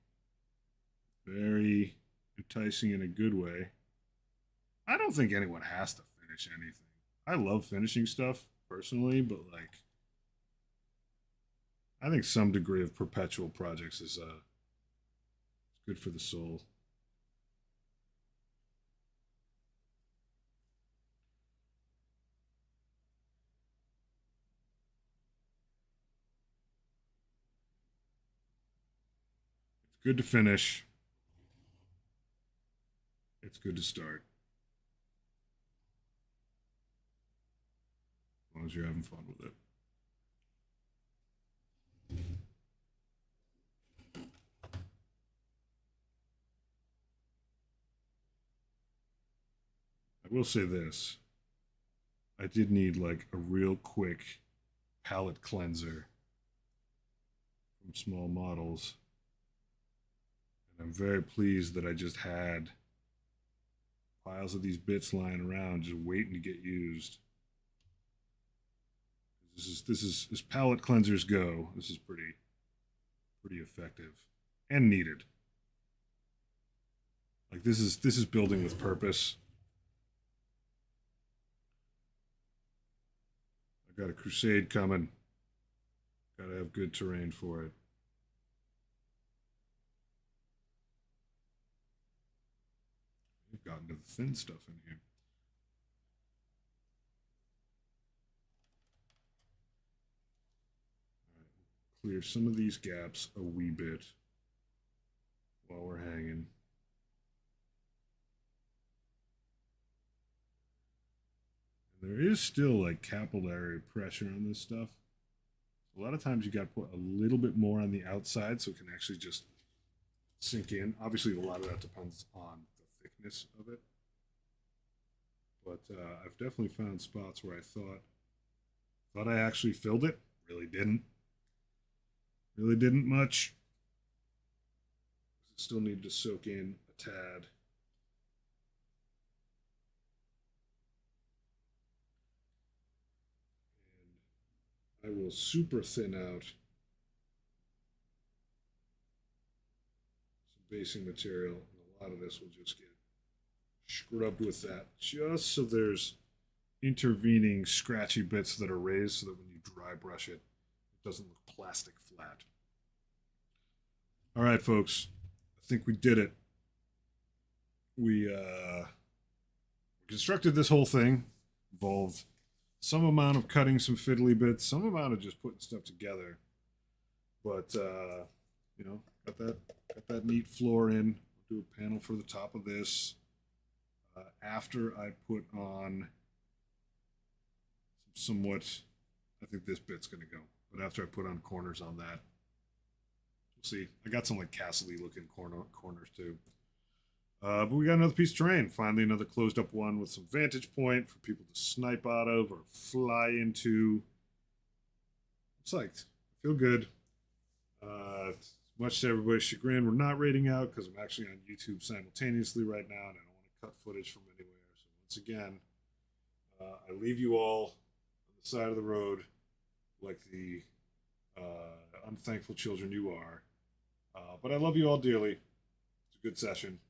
Very enticing in a good way. I don't think anyone has to finish anything. I love finishing stuff personally, but like I think some degree of perpetual projects is good for the soul. It's good to finish. It's good to start. long as you're having fun with it. I will say this. I did need like a real quick palette cleanser from small models. And I'm very pleased that I just had piles of these bits lying around just waiting to get used. This is as palette cleansers go. This is pretty effective and needed. Like this is building with purpose. I got a crusade coming. Got to have good terrain for it. We've gotten to the thin stuff in here. All right, clear some of these gaps a wee bit while we're hanging. And there is still like capillary pressure on this stuff. A lot of times you got to put a little bit more on the outside so it can actually just sink in. Obviously, a lot of that depends on the thickness of it. But I've definitely found spots where I thought I actually filled it. Really didn't. Really didn't much. Still need to soak in a tad. And I will super thin out some basing material, and a lot of this will just get scrubbed with that, just so there's intervening scratchy bits that are raised so that when you dry brush it, it doesn't look plastic flat. All right, folks, I think we did it. We constructed this whole thing, involved some amount of cutting some fiddly bits, some amount of just putting stuff together. But you know, got that neat floor in. I'll do a panel for the top of this. After I put on somewhat, I think this bit's gonna go. But after I put on corners on that, we'll see. I got some like castle-y looking corners too. But we got another piece of terrain. Finally, another closed up one with some vantage point for people to snipe out of or fly into. I'm psyched. I feel good. Much to everybody's chagrin, we're not rating out because I'm actually on YouTube simultaneously right now, and I don't want to cut footage from anywhere. So once again, I leave you all on the side of the road like the unthankful children you are. But I love you all dearly. It's a good session.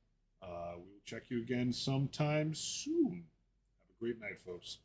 We will check you again sometime soon. Have a great night, folks.